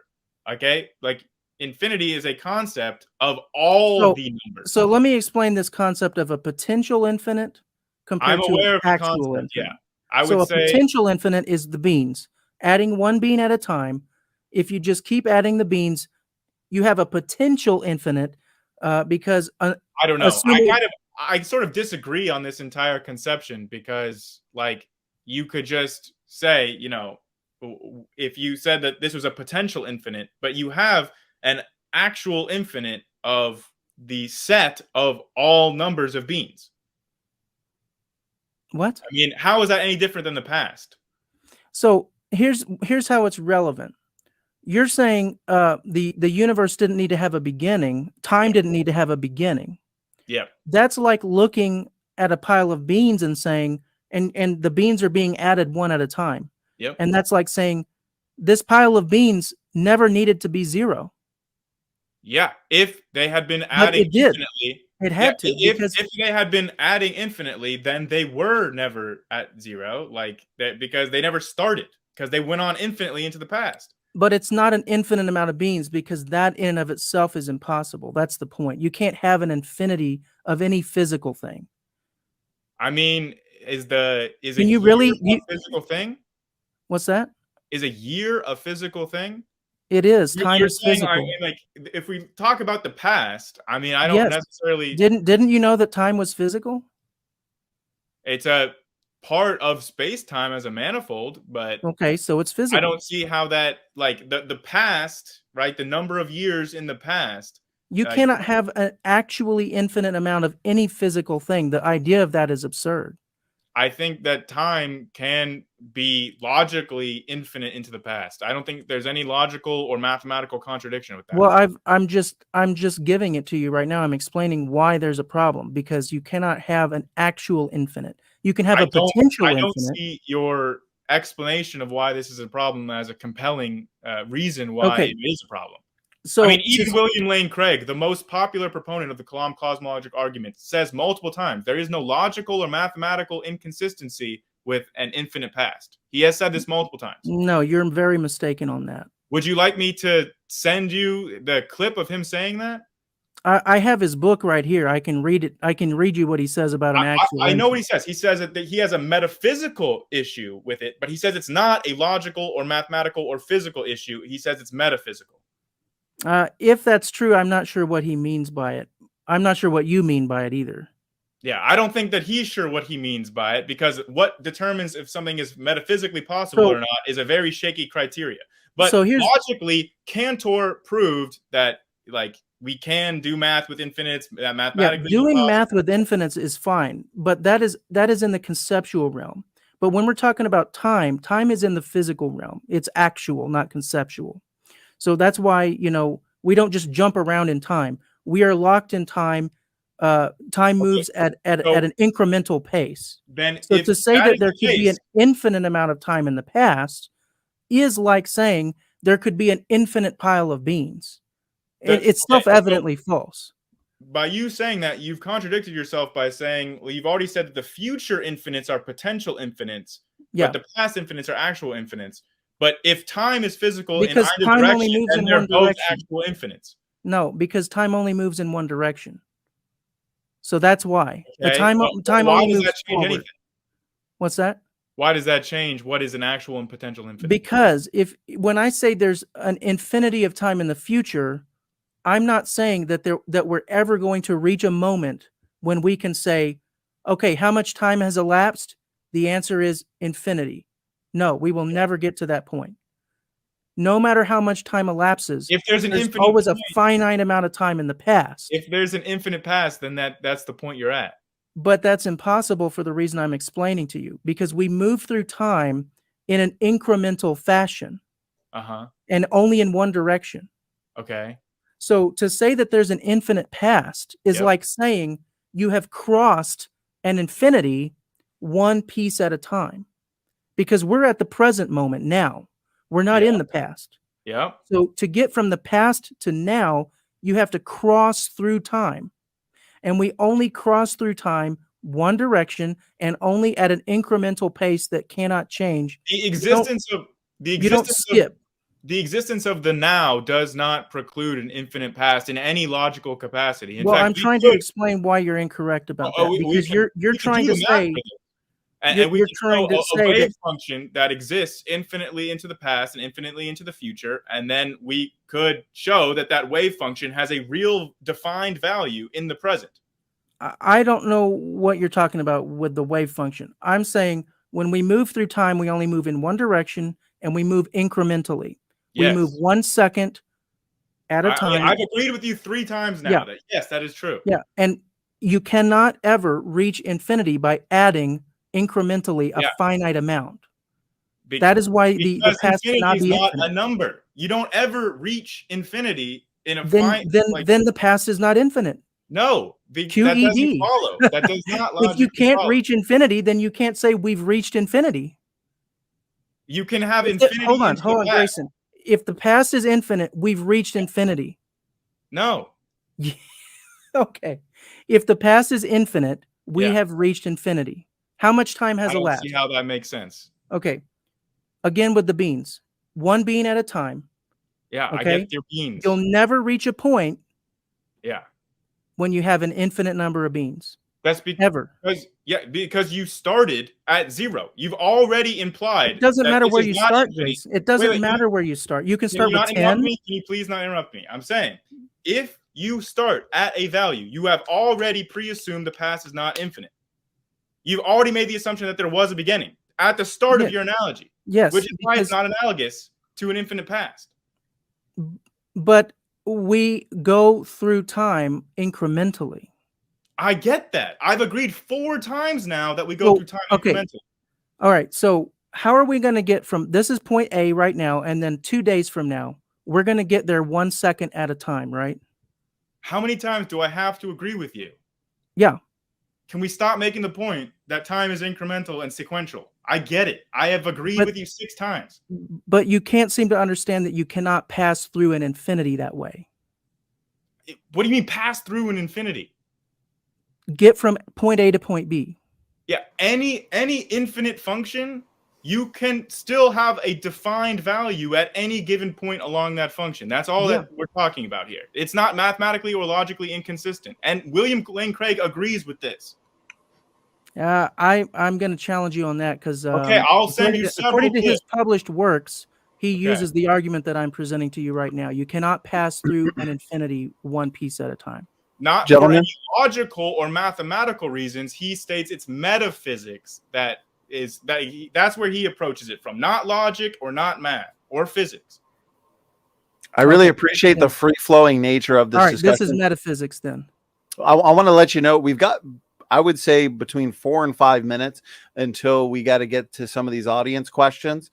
Okay, like infinity is a concept of all so the numbers. so let me explain this concept of a potential infinite I'm compared to an aware of the actual concept. Yeah, infinite. I So would a say potential infinite is the beans. Adding one bean at a time. If you just keep adding the beans, you have a potential infinite because I don't know. assuming I sort of disagree on this entire conception because like you could just say, if you said that this was a potential infinite, but you have an actual infinite of the set of all numbers of beings. what? I mean, how is that any different than the past? So here's how it's relevant. You're saying the universe didn't need to have a beginning. Time Yeah. didn't need to have a beginning. Yeah. That's like looking at a pile of beans and saying, and the beans are being added one at a time. Yep. And that's like saying this pile of beans never needed to be zero, Yeah. If they had been but adding it did. infinitely, It yeah, had to because if they had been adding infinitely, then they were never at zero, like that because they never started because they went on infinitely into the past. But it's not an infinite amount of beings because that in and of itself is impossible. That's the point. You can't have an infinity of any physical thing. I mean, is a Can you year really? a physical thing? What's that? Is a year a physical thing? It is. Time You're is saying, I physical. mean, like, if we talk about the past, I mean, I don't Yes. necessarily. Didn't you know that time was physical? It's a part of space time as a manifold, but Okay, so it's I physical. don't see how that, like, the past, right? The number of years in the past, You like, cannot have an actually infinite amount of any physical thing. The idea of that is absurd. I think that time can be logically infinite into the past. I don't think there's any logical or mathematical contradiction with that. Well, I'm just giving it to you right now. I'm explaining why there's a problem because you cannot have an actual infinite. You can have a I potential don't infinite. see your explanation of why this is a problem as a compelling reason why Okay, it is a problem. I mean, so even William Lane Craig, the most popular proponent of the Kalam cosmological argument, says multiple times there is no logical or mathematical inconsistency with an infinite past. He has said this multiple times. no, you're very mistaken on that. Would you like me to send you the clip of him saying that? I have his book right here. I can read it. I can read you what he says about an actual I know what infinite. he says. He says that he has a metaphysical issue with it, but he says it's not a logical or mathematical or physical issue. He says it's metaphysical. If that's true, I'm not sure what he means by it. I'm not sure what you mean by it either. Yeah, I don't think that he's sure what he means by it because what determines if something is metaphysically possible or So, not is a very shaky criteria. But so here's logically, Cantor proved that, like, we can do math with infinites, that yeah, mathematically is doing math possible. with infinites is fine, but that is in the conceptual realm. But when we're talking about time, time is in the physical realm. It's actual, not conceptual. So that's why, we don't just jump around in time. We are locked in time. Time Okay, moves at so an incremental pace. then So if to say that that is there the could be an case, infinite amount of time in the past is like saying there could be an infinite pile of beans. It's okay, so self-evidently false. by you saying that, you've contradicted yourself by saying, well, you've already said that the future infinites are potential infinites, but Yeah, the past infinites are actual infinites. But if time is physical in because either time only direction, moves then in they're one both direction. actual infinites. No, because time only moves in one direction. So that's why the Okay. time Why only does moves that change forward. anything? What's that? Why does that change what is an actual and potential infinite? Because if when I say there's an infinity of time in the future, I'm not saying that we're ever going to reach a moment when we can say, okay, how much time has elapsed? The answer is infinity. No, we will never get to that point. No matter how much time elapses, If there's an there's infinite always a point, finite amount of time in the past. if there's an infinite past, then that's the point you're at. But that's impossible for the reason I'm explaining to you, because we move through time in an incremental fashion Uh-huh. and only in one direction. Okay. So to say that there's an infinite past is Yep. like saying you have crossed an infinity one piece at a time, because we're at the present moment now. We're not Yeah. in the past. Yep. So to get from the past to now, you have to cross through time. And we only cross through time one direction and only at an incremental pace that cannot change. The You don't existence of the you don't existence of skip. the existence of the now does not preclude an infinite past in any logical capacity. In Well, fact, I'm trying to explain why you're incorrect about that, because you're we could trying do to the math say for this, and, you're and we you're can show trying to a say wave that function that exists infinitely into the past and infinitely into the future, and then we could show that that wave function has a real defined value in the present. I don't know what you're talking about with the wave function. I'm saying when we move through time, we only move in one direction and we move incrementally. We move Yes, 1 second at a time. I've agreed with you 3 times Yeah, now that yes, that is true. yeah, and you cannot ever reach infinity by adding incrementally a Yeah, finite amount. be- That is why the because past infinity cannot is be not infinite. a number. You don't ever reach infinity in a Then fine then like. then the past is not infinite. No, that doesn't QED. follow. That does not If you logically can't follow. reach infinity, then you can't say we've reached infinity. You can have If it infinity into the hold on, past. Grayson. If the past is infinite, we've reached infinity. No. Yeah, okay. If the past is infinite, we Yeah. have reached infinity. How much time I has don't see elapsed? how that makes sense. Okay. Again with the beans. one being at a time. Yeah, I Okay, get your beings. you'll never reach a point Yeah, when you have an infinite number of beings. that's Ever. because you started at 0. You've already It implied doesn't that matter this where is you not start, infinite. Jason. It Wait, doesn't wait, matter where you start. You can can you start with not interrupt 10. me? Can you please not interrupt me? I'm saying, if you start at a value, you have already pre-assumed the past is not infinite. You've already made the assumption that there was a beginning at the start of your analogy, Yes, which is why it's because not analogous to an infinite past. but we go through time incrementally. I get that. I've agreed 4 times now that we go So, through time okay. incrementally. All right. So how are we going to get from this is point A right now, and then 2 days from now, we're going to get there 1 second at a time, right? How many times do I have to agree with you? Yeah. Can we stop making the point that time is incremental and sequential? I get it. I have agreed But- with you 6 times. But you can't seem to understand that you cannot pass through an infinity that way. What do you mean pass through an infinity? Get from point A to point B. Yeah, any infinite function, you can still have a defined value at any given point along that function. That's all that we're talking about here. It's not mathematically or logically inconsistent. And William Lane Craig agrees with this. I'm going to challenge you on that because Okay, I'll send you several according to his clips. published works, he uses the argument that I'm presenting to you right now. You cannot pass through an infinity one piece at a time. Not Gentlemen? for any logical or mathematical reasons. He states it's metaphysics that's where he approaches it from, not logic or not math or physics. I really appreciate the free-flowing nature of this All right, discussion. this is metaphysics then. I want to let you know we've got, I would say, between 4 and 5 minutes until we got to get to some of these audience questions.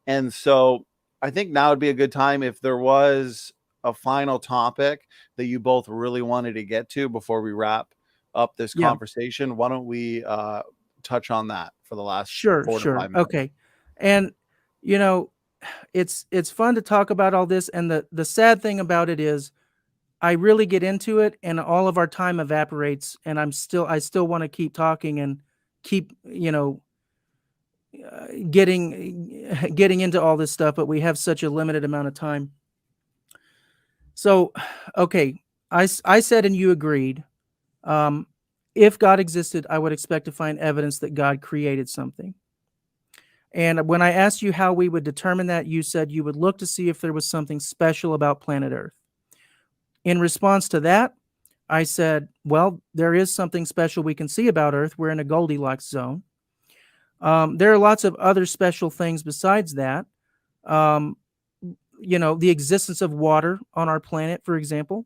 And so I think now would be a good time if there was a final topic that you both really wanted to get to before we wrap up this conversation. Why don't we touch on that for the last 4 to 5 minutes? Okay. And you know, it's fun to talk about all this, and the sad thing about it is I really get into it and all of our time evaporates, and I still want to keep talking and keep, getting into all this stuff, but we have such a limited amount of time. So, okay, I said and you agreed. If God existed, I would expect to find evidence that God created something. And when I asked you how we would determine that, you said you would look to see if there was something special about planet Earth. In response to that, I said, well, there is something special we can see about Earth. We're in a Goldilocks zone. There are lots of other special things besides that. The existence of water on our planet, for example,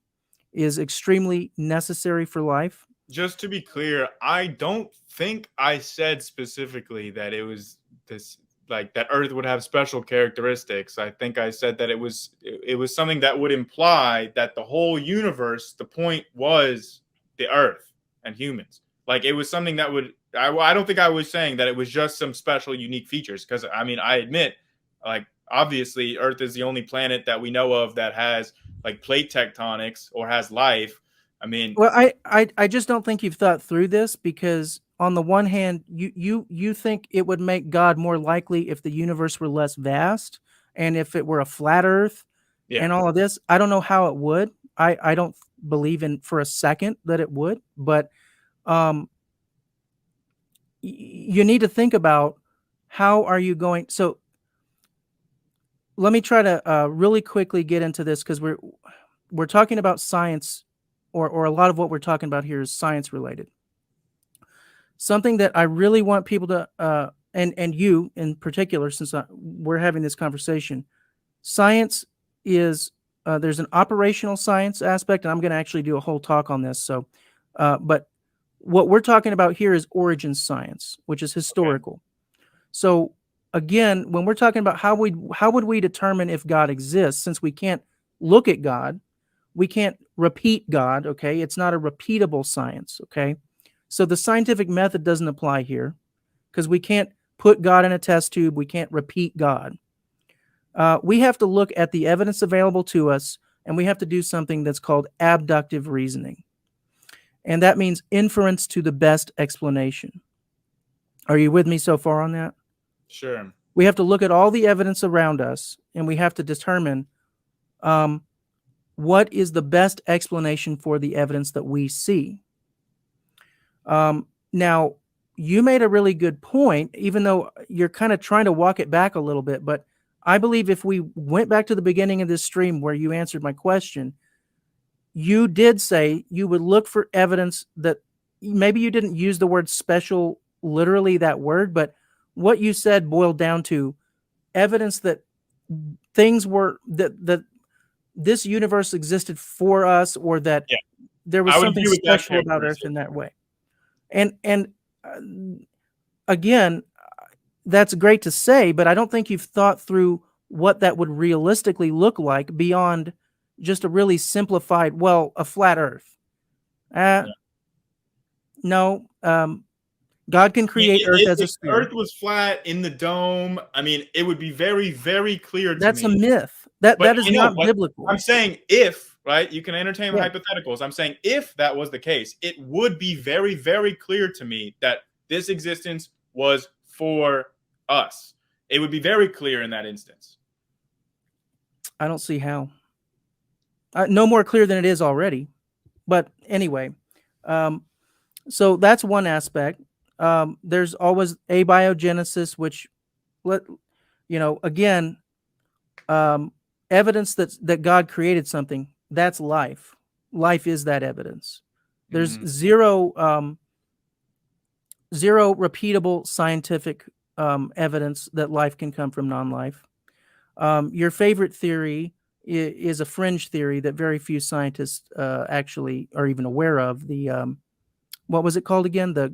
is extremely necessary for life. Just to be clear, I don't think I said specifically that it was this, like, that Earth would have special characteristics. I think I said that it was something that would imply that the whole universe, the point was the Earth and humans. Like, it was something that would, I don't think I was saying that it was just some special unique features, because I mean, I admit, like, obviously Earth is the only planet that we know of that has like plate tectonics or has life. I mean, well, I just don't think you've thought through this, because on the one hand, you think it would make God more likely if the universe were less vast and if it were a flat Earth and all of this. I don't know how it would. I don't believe in for a second that it would, but you need to think about how are you going. So let me try to really quickly get into this, because we're talking about science. Or a lot of what we're talking about here is science related. Something that I really want people to, and you in particular, since we're having this conversation, science is, there's an operational science aspect, and I'm going to actually do a whole talk on this. So, but what we're talking about here is origin science, which is historical. Okay. So again, when we're talking about how would we determine if God exists, since we can't look at God, we can't repeat God, okay? It's not a repeatable science, okay? So the scientific method doesn't apply here, because we can't put God in a test tube. We can't repeat God. We have to look at the evidence available to us, and we have to do something that's called abductive reasoning. And that means inference to the best explanation. Are you with me so far on that? Sure. We have to look at all the evidence around us, and we have to determine what is the best explanation for the evidence that we see. Now, you made a really good point, even though you're kind of trying to walk it back a little bit. But I believe if we went back to the beginning of this stream where you answered my question, you did say you would look for evidence that maybe you didn't use the word special, literally that word, but what you said boiled down to evidence that things were that this universe existed for us, or that there was something special about Earth in that way. And again, that's great to say, but I don't think you've thought through what that would realistically look like beyond just a really simplified, well, a flat Earth. No, God can create Earth as a sphere. Earth was flat in the dome, I mean, it would be very, very clear to me. That's a myth. That is not biblical. I'm saying if, right, you can entertain hypotheticals. I'm saying if that was the case, it would be very, very clear to me that this existence was for us. It would be very clear in that instance. I don't see how. No more clear than it is already. But anyway, so that's one aspect. There's always abiogenesis, which, again, evidence that God created something. That's life. Life is that evidence. There's zero repeatable scientific evidence that life can come from non-life. Your favorite theory is a fringe theory that very few scientists actually are even aware of. The what was it called again? So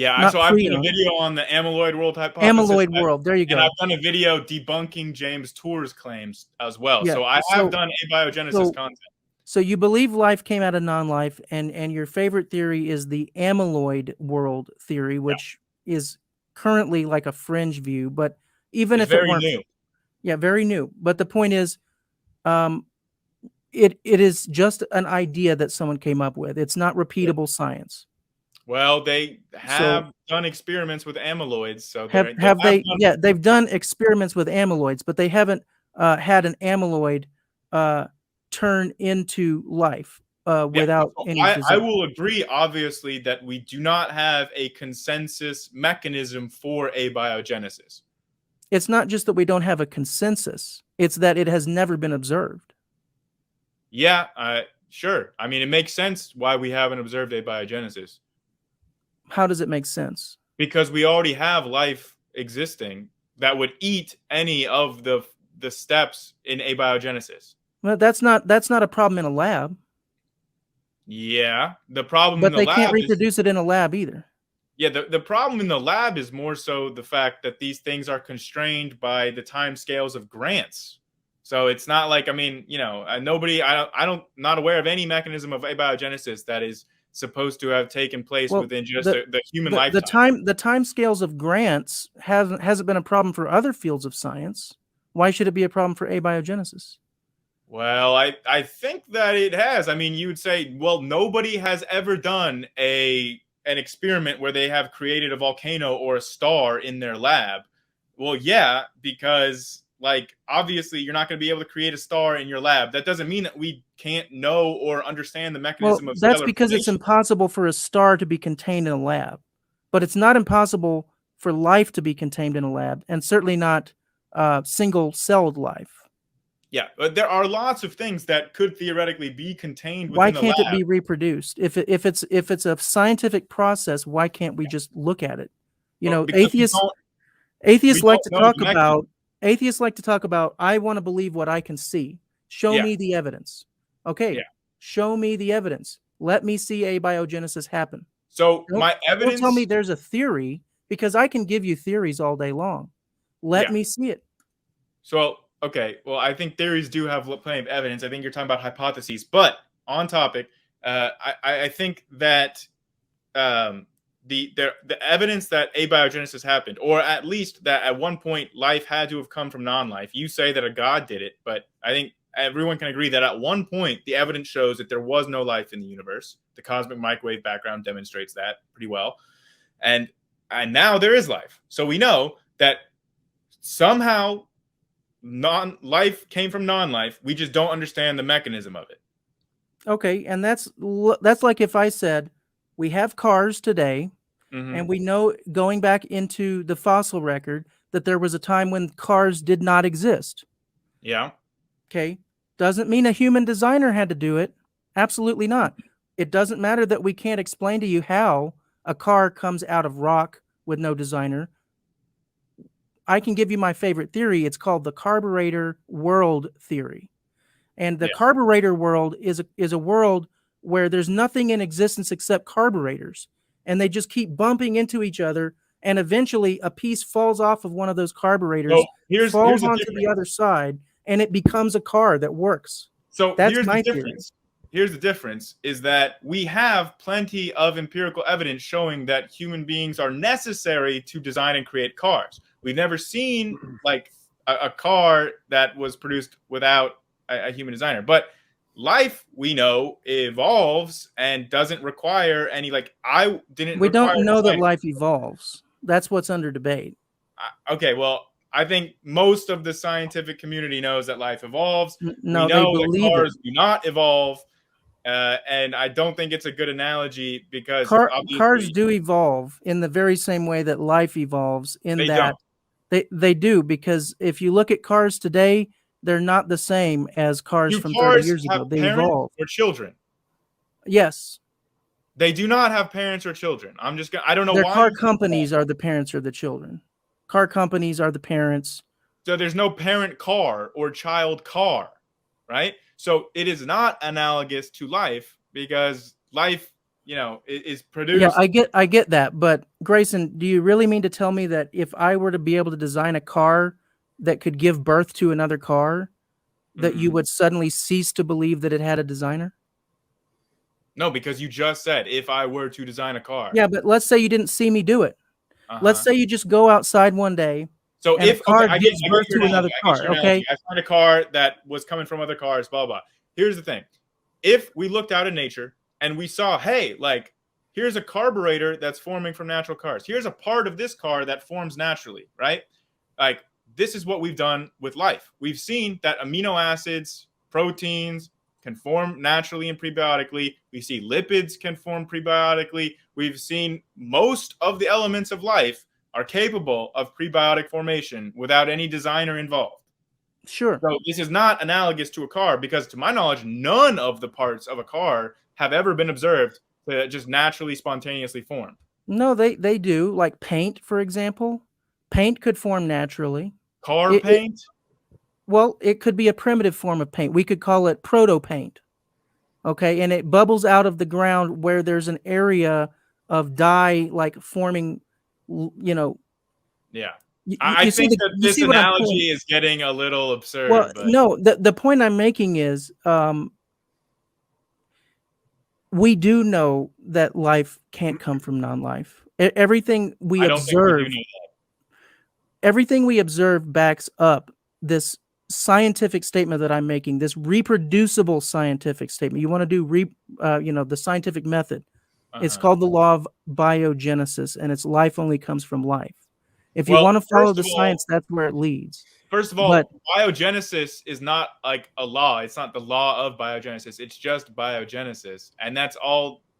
I've done a video on the amyloid world hypothesis. Amyloid world, there you go. And I've done a video debunking James Tour's claims as well. So I have done abiogenesis content. So you believe life came out of non-life, and your favorite theory is the amyloid world theory, which is currently like a fringe view, but even if it weren't new. Yeah, very new. But the point is, it is just an idea that someone came up with. It's not repeatable science. Well, they have done experiments with amyloids. So they've done experiments with amyloids, but they haven't had an amyloid turn into life without any physics. I will agree, obviously, that we do not have a consensus mechanism for abiogenesis. It's not just that we don't have a consensus. It's that it has never been observed. Yeah, sure. I mean, it makes sense why we haven't observed abiogenesis. How does it make sense? Because we already have life existing that would eat any of the steps in abiogenesis. Well, that's not a problem in a lab. Yeah, the problem but in the lab they can't reproduce it in a lab either. Yeah, the problem in the lab is more so the fact that these things are constrained by the time scales of grants. So it's not like, I mean, not aware of any mechanism of abiogenesis that is supposed to have taken place within just the human lifetime. The time scales of grants hasn't been a problem for other fields of science. Why should it be a problem for abiogenesis? Well, I think that it has. I mean, you would say, well, nobody has ever done an experiment where they have created a volcano or a star in their lab. Well, yeah, because obviously you're not going to be able to create a star in your lab. That doesn't mean that we can't know or understand the mechanism of stellar that's because it's impossible for a star to be contained in a lab. But it's not impossible for life to be contained in a lab, and certainly not single-celled life. Yeah, but there are lots of things that could theoretically be contained within why the can't lab. It be reproduced? If it's a scientific process, why can't we just look at it? Atheists like to talk about I want to believe what I can see. Show me the evidence. Okay. Show me the evidence. Let me see abiogenesis happen. So my evidence. Don't tell me there's a theory, because I can give you theories all day long. Let me see it. So okay, well, I think theories do have plenty of evidence. I think you're talking about hypotheses, but on topic, I think that the evidence that abiogenesis happened, or at least that at one point life had to have come from non-life. You say that a god did it, but I think everyone can agree that at one point the evidence shows that there was no life in the universe. The cosmic microwave background demonstrates that pretty well, and now there is life. So we know that somehow life came from non-life. We just don't understand the mechanism of it. Okay, and that's like if I said we have cars today, and we know going back into the fossil record that there was a time when cars did not exist. Yeah. Okay, doesn't mean a human designer had to do it. Absolutely not. It doesn't matter that we can't explain to you how a car comes out of rock with no designer. I can give you my favorite theory. It's called the carburetor world theory. And the carburetor world is a world where there's nothing in existence except carburetors, and they just keep bumping into each other, and eventually a piece falls off of one of those carburetors, falls onto the other side, and it becomes a car that works. So that's here's my the difference. Here's the difference is that we have plenty of empirical evidence showing that human beings are necessary to design and create cars. We've never seen like a car that was produced without a human designer, but life, we know, evolves and doesn't require any, like, we don't know that life evolves. That's what's under debate. Okay, well, I think most of the scientific community knows that life evolves. No, we know they believe that cars do not evolve. And I don't think it's a good analogy because cars do evolve in the very same way that life evolves. They do, because if you look at cars today, they're not the same as cars from 30 years ago. They evolve. Or children? Yes. They do not have parents or children. I don't know Their why. Car companies are the parents or the children. Car companies are the parents. So there's no parent car or child car, right? So it is not analogous to life because life, is produced. Yeah, I get that. But Grayson, do you really mean to tell me that if I were to be able to design a car that could give birth to another car, that you would suddenly cease to believe that it had a designer? No, because you just said, if I were to design a car. Yeah, but let's say you didn't see me do it. Let's say you just go outside one day. So if I get birth to another car, okay? I find a car that was coming from other cars, blah, blah. Here's the thing. If we looked out in nature and we saw, hey, like, here's a carburetor that's forming from natural cars. Here's a part of this car that forms naturally, right? Like, this is what we've done with life. We've seen that amino acids, proteins can form naturally and prebiotically. We see lipids can form prebiotically. We've seen most of the elements of life are capable of prebiotic formation without any designer involved. Sure. So this is not analogous to a car because, to my knowledge, none of the parts of a car have ever been observed to just naturally, spontaneously form. No, they do. Like paint, for example. Paint could form naturally. Paint? Well, it could be a primitive form of paint. We could call it proto-paint. Okay, and it bubbles out of the ground where there's an area of dye, like forming, Yeah. I think that this analogy is getting a little absurd. Well, no, the point I'm making is we do know that life can't come from non-life. Everything we observe backs up this scientific statement that I'm making, this reproducible scientific statement. You want to do the scientific method. It's called the law of biogenesis, and it's life only comes from life. If you want to follow the science, that's where it leads. First of all, biogenesis is not like a law. It's not the law of biogenesis. It's just biogenesis. And that's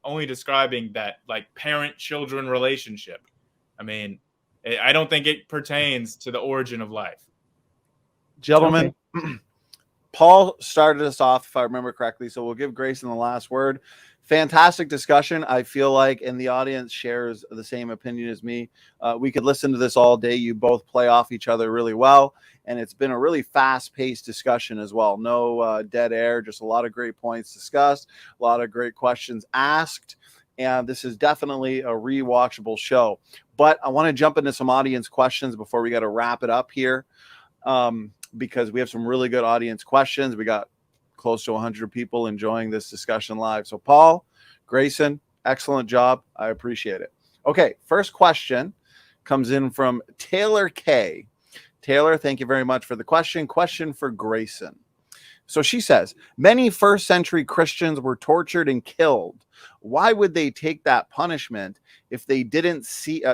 only describing that, like, parent-children relationship. I mean, I don't think it pertains to the origin of life. Gentlemen, Paul started us off, if I remember correctly, so we'll give Grayson the last word. Fantastic discussion. I feel like, and the audience shares the same opinion as me. We could listen to this all day. You both play off each other really well, and it's been a really fast-paced discussion as well. No dead air, just a lot of great points discussed, a lot of great questions asked, and this is definitely a rewatchable show. But I want to jump into some audience questions before we got to wrap it up here, because we have some really good audience questions. We got close to 100 people enjoying this discussion live. So Paul, Grayson, excellent job. I appreciate it. Okay, first question comes in from Taylor K. Taylor, thank you very much for the question. Question for Grayson. So she says, many first century Christians were tortured and killed. Why would they take that punishment if they didn't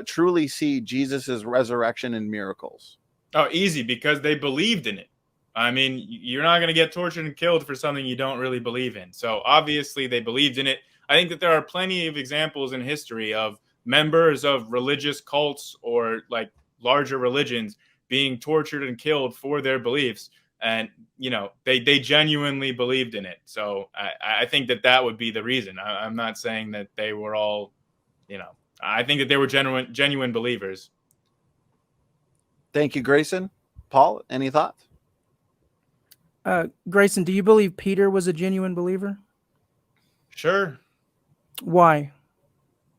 truly see Jesus's resurrection and miracles? Oh, easy, because they believed in it. I mean, you're not going to get tortured and killed for something you don't really believe in. So obviously they believed in it. I think that there are plenty of examples in history of members of religious cults or like larger religions being tortured and killed for their beliefs. And, they genuinely believed in it. So I think that would be the reason. I'm not saying that they were all, I think that they were genuine believers. Thank you, Grayson. Paul, any thoughts? Grayson, do you believe Peter was a genuine believer? Sure. Why?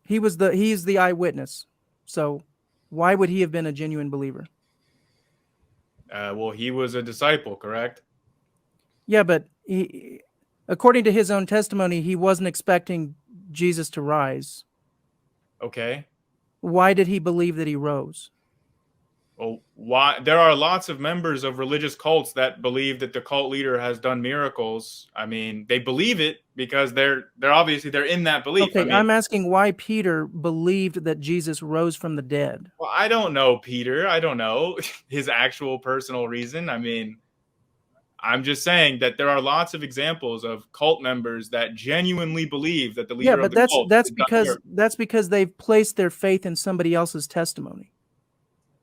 He's the eyewitness. So why would he have been a genuine believer? Well, he was a disciple, correct? Yeah, but according to his own testimony, he wasn't expecting Jesus to rise. Okay. Why did he believe that he rose? Well, why? There are lots of members of religious cults that believe that the cult leader has done miracles. I mean, they believe it because they're obviously they're in that belief. Okay, I mean, I'm asking why Peter believed that Jesus rose from the dead. well, I don't know Peter. I don't know his actual personal reason. I mean, I'm just saying that there are lots of examples of cult members that genuinely believe that the Yeah, leader of but the cult has done miracles. that's because they've placed their faith in somebody else's testimony.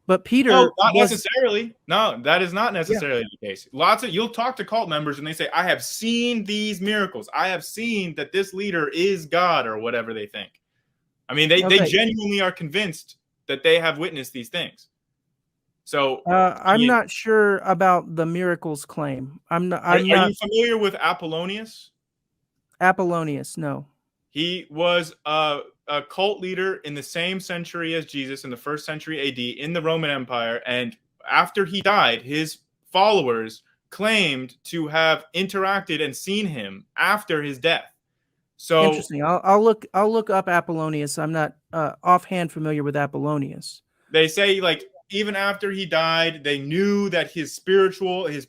But Peter No, not was necessarily. No, that is not yeah. necessarily the case. You'll talk to cult members and they say, I have seen these miracles. I have seen that this leader is God, or whatever they think. I mean, they Okay. genuinely are convinced that they have witnessed these things. So I'm not sure about the miracles claim. I'm not. Are you familiar with Apollonius? Apollonius, no. He was a cult leader in the same century as Jesus, in the 1st century AD, in the Roman Empire. And after he died, his followers claimed to have interacted and seen him after his death. So interesting. I'll look up Apollonius. I'm not offhand familiar with Apollonius. They say, like, even after he died, they knew that his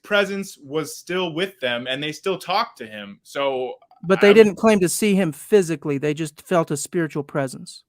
presence was still with them, and they still talked to him. So, but they didn't claim to see him physically. They just felt a spiritual presence.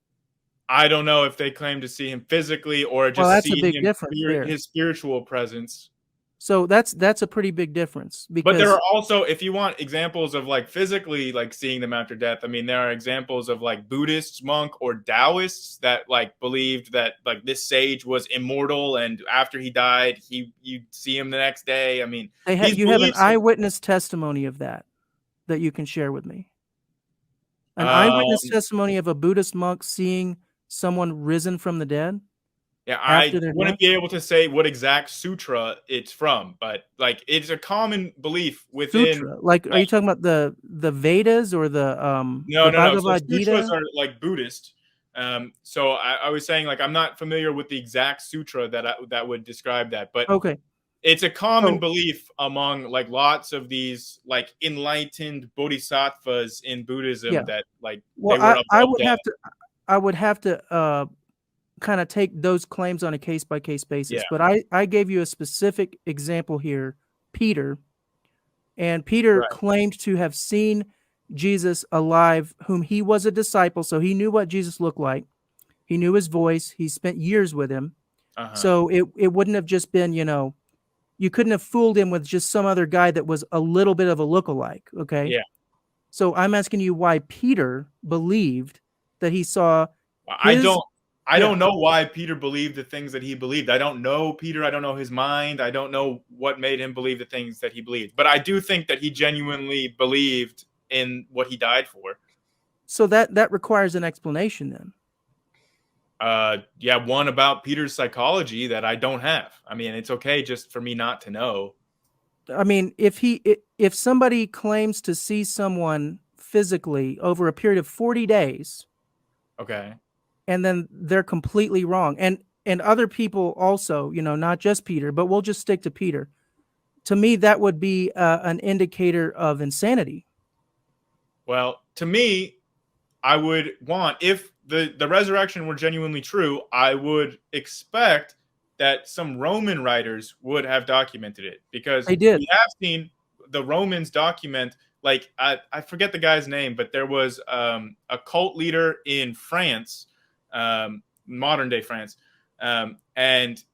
I don't know if they claim to see him physically or just that's see a big difference there. his spiritual presence. So that's a pretty big difference. Because, but there are also, if you want examples of like physically like seeing them after death, I mean, there are examples of like Buddhists, monk, or Taoists that like believed that like this sage was immortal, and after he died, you see him the next day. I mean, you have an eyewitness testimony of that you can share with me. An eyewitness testimony of a Buddhist monk seeing someone risen from the dead? Yeah, I wouldn't be able to say what exact sutra it's from, but like it's a common belief within. Sutra, like, are you talking about the Vedas or the No. Bhagavad So Gita? sutras are like Buddhist. So I was saying, like, I'm not familiar with the exact sutra that would describe that, but okay, it's a common belief among like lots of these like enlightened bodhisattvas in Buddhism that like well, they were I would have to kind of take those claims on a case-by-case basis. Yeah. But I gave you a specific example here, Peter. And Peter claimed to have seen Jesus alive, whom he was a disciple, so he knew what Jesus looked like. He knew his voice. He spent years with him. So it wouldn't have just been, you couldn't have fooled him with just some other guy that was a little bit of a lookalike, okay? Yeah. So I'm asking you why Peter believed that he saw I don't know why Peter believed the things that he believed. I don't know Peter. I don't know his mind. I don't know what made him believe the things that he believed. But I do think that he genuinely believed in what he died for. So that requires an explanation then. Yeah, one about Peter's psychology that I don't have. I mean, it's okay just for me not to know. I mean, if somebody claims to see someone physically over a period of 40 days, okay, and then they're completely wrong, and other people also, not just Peter, but we'll just stick to Peter. To me, that would be an indicator of insanity. Well, to me, I would want, if the resurrection were genuinely true, I would expect that some Roman writers would have documented it, because they did. We have seen the Romans document, like, I forget the guy's name, but there was a cult leader in France, modern day France, and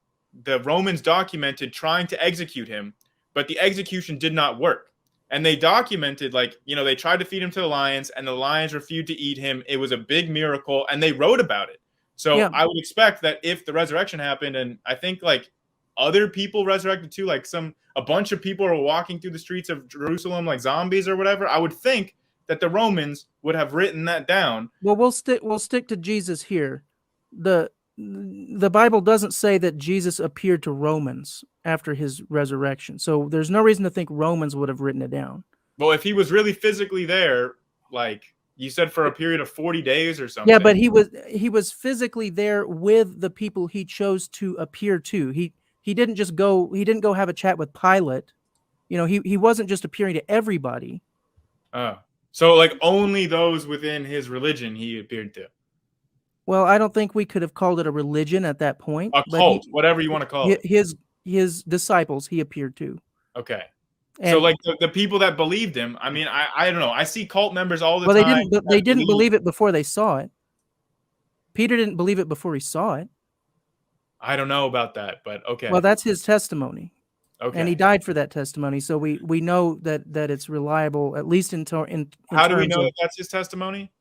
the Romans documented trying to execute him, but the execution did not work. And they documented, like, they tried to feed him to the lions, and the lions refused to eat him. It was a big miracle, and they wrote about it. So Yeah. I would expect that if the resurrection happened, and I think like other people resurrected too, like a bunch of people are walking through the streets of Jerusalem like zombies or whatever, I would think that the Romans would have written that down. Well, we'll stick to Jesus here. The Bible doesn't say that Jesus appeared to Romans after his resurrection. So there's no reason to think Romans would have written it down. Well, if he was really physically there, like you said, for a period of 40 days or something. Yeah, but he was physically there with the people he chose to appear to. He didn't go have a chat with Pilate. He wasn't just appearing to everybody. Oh. So like only those within his religion he appeared to. Well, I don't think we could have called it a religion at that point. A cult, whatever you want to call it. His disciples he appeared to. Okay. And, so like the people that believed him, I mean, I don't know. I see cult members all the time. Well, they didn't believe it before they saw it. Peter didn't believe it before he saw it. I don't know about that, but okay. Well, that's his testimony. Okay. And he died for that testimony, so we know that it's reliable, at least in How do we know that that's his testimony?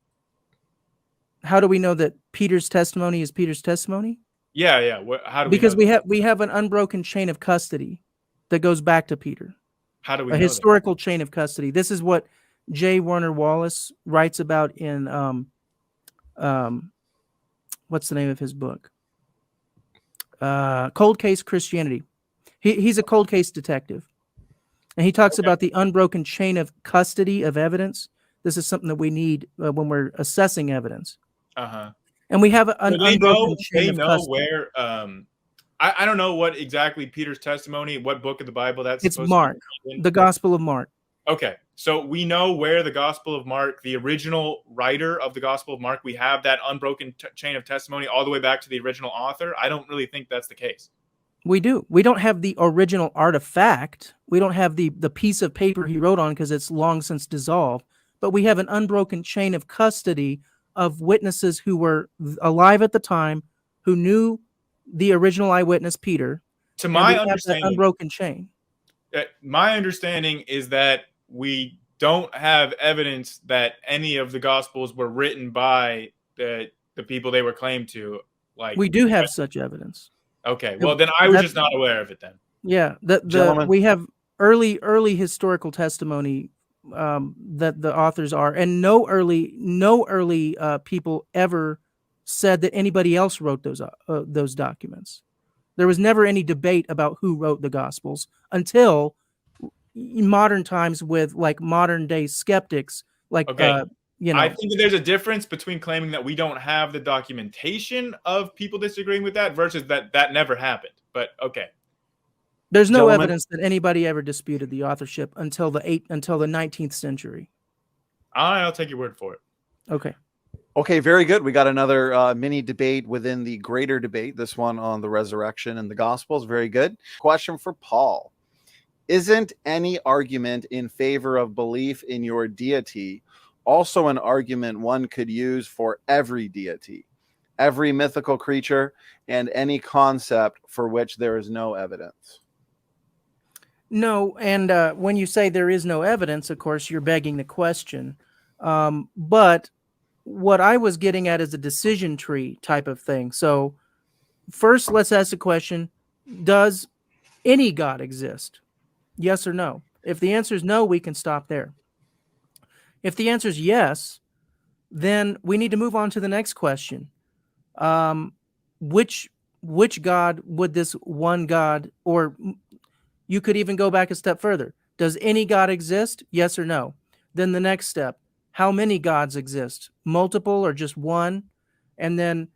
How do we know that Peter's testimony is Peter's testimony? Yeah. How do we? Because we have an unbroken chain of custody that goes back to Peter. How do we? A historical chain of custody. This is what J. Warner Wallace writes about in what's the name of his book? Cold Case Christianity. He's a cold case detective, and he talks about the unbroken chain of custody of evidence. This is something that we need when we're assessing evidence. And we have an unbroken chain of custody. Where I don't know what exactly Peter's testimony, what book of the Bible that's it's Mark, the Gospel of Mark. Okay, so we know where the Gospel of Mark, the original writer of the Gospel of Mark, we have that unbroken chain of testimony all the way back to the original author. I don't really think that's the case. We do. We don't have the original artifact. We don't have the piece of paper he wrote on because it's long since dissolved. But we have an unbroken chain of custody of witnesses who were alive at the time, who knew the original eyewitness, Peter. To my understanding, unbroken chain. My understanding is that we don't have evidence that any of the Gospels were written by the people they were claimed to. Like, we do have such evidence. Okay, well then I was just not aware of it then. Yeah, we have early historical testimony that the authors are, and no early people ever said that anybody else wrote those documents. There was never any debate about who wrote the Gospels until modern times with like modern day skeptics. Like, I think that there's a difference between claiming that we don't have the documentation of people disagreeing with that versus that never happened. But okay. There's no evidence that anybody ever disputed the authorship until the 19th century. I'll take your word for it. Okay. Okay, very good. We got another mini debate within the greater debate, this one on the resurrection and the Gospels. Very good. Question for Paul. Isn't any argument in favor of belief in your deity also an argument one could use for every deity, every mythical creature, and any concept for which there is no evidence? No, and when you say there is no evidence, of course, you're begging the question. But what I was getting at is a decision tree type of thing. So first, let's ask the question, does any God exist? Yes or no? If the answer is no, we can stop there. If the answer is yes, then we need to move on to the next question. Which God would this one God, or you could even go back a step further. Does any God exist? Yes or no? Then the next step, how many gods exist? Multiple or just one? And then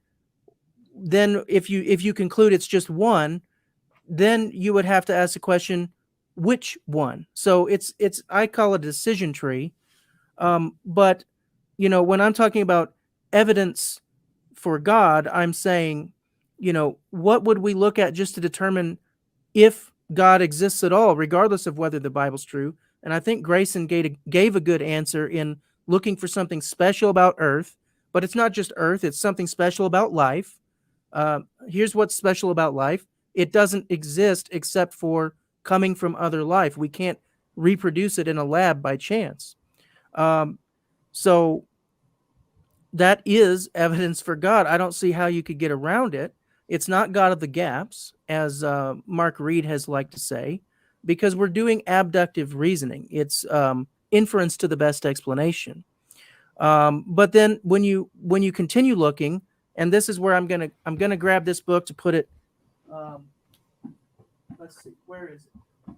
if you conclude it's just one, then you would have to ask the question, which one? So it's I call it a decision tree. But when I'm talking about evidence for God, I'm saying, what would we look at just to determine if God exists at all, regardless of whether the Bible's true? And I think Grayson gave a good answer in looking for something special about Earth, but it's not just Earth, it's something special about life. Here's what's special about life. It doesn't exist except for coming from other life. We can't reproduce it in a lab by chance. So that is evidence for God. I don't see how you could get around it. It's not God of the gaps, as Mark Reed has liked to say, because we're doing abductive reasoning. It's inference to the best explanation. But then when you continue looking, and this is where I'm gonna grab this book to put it. Let's see, where is it?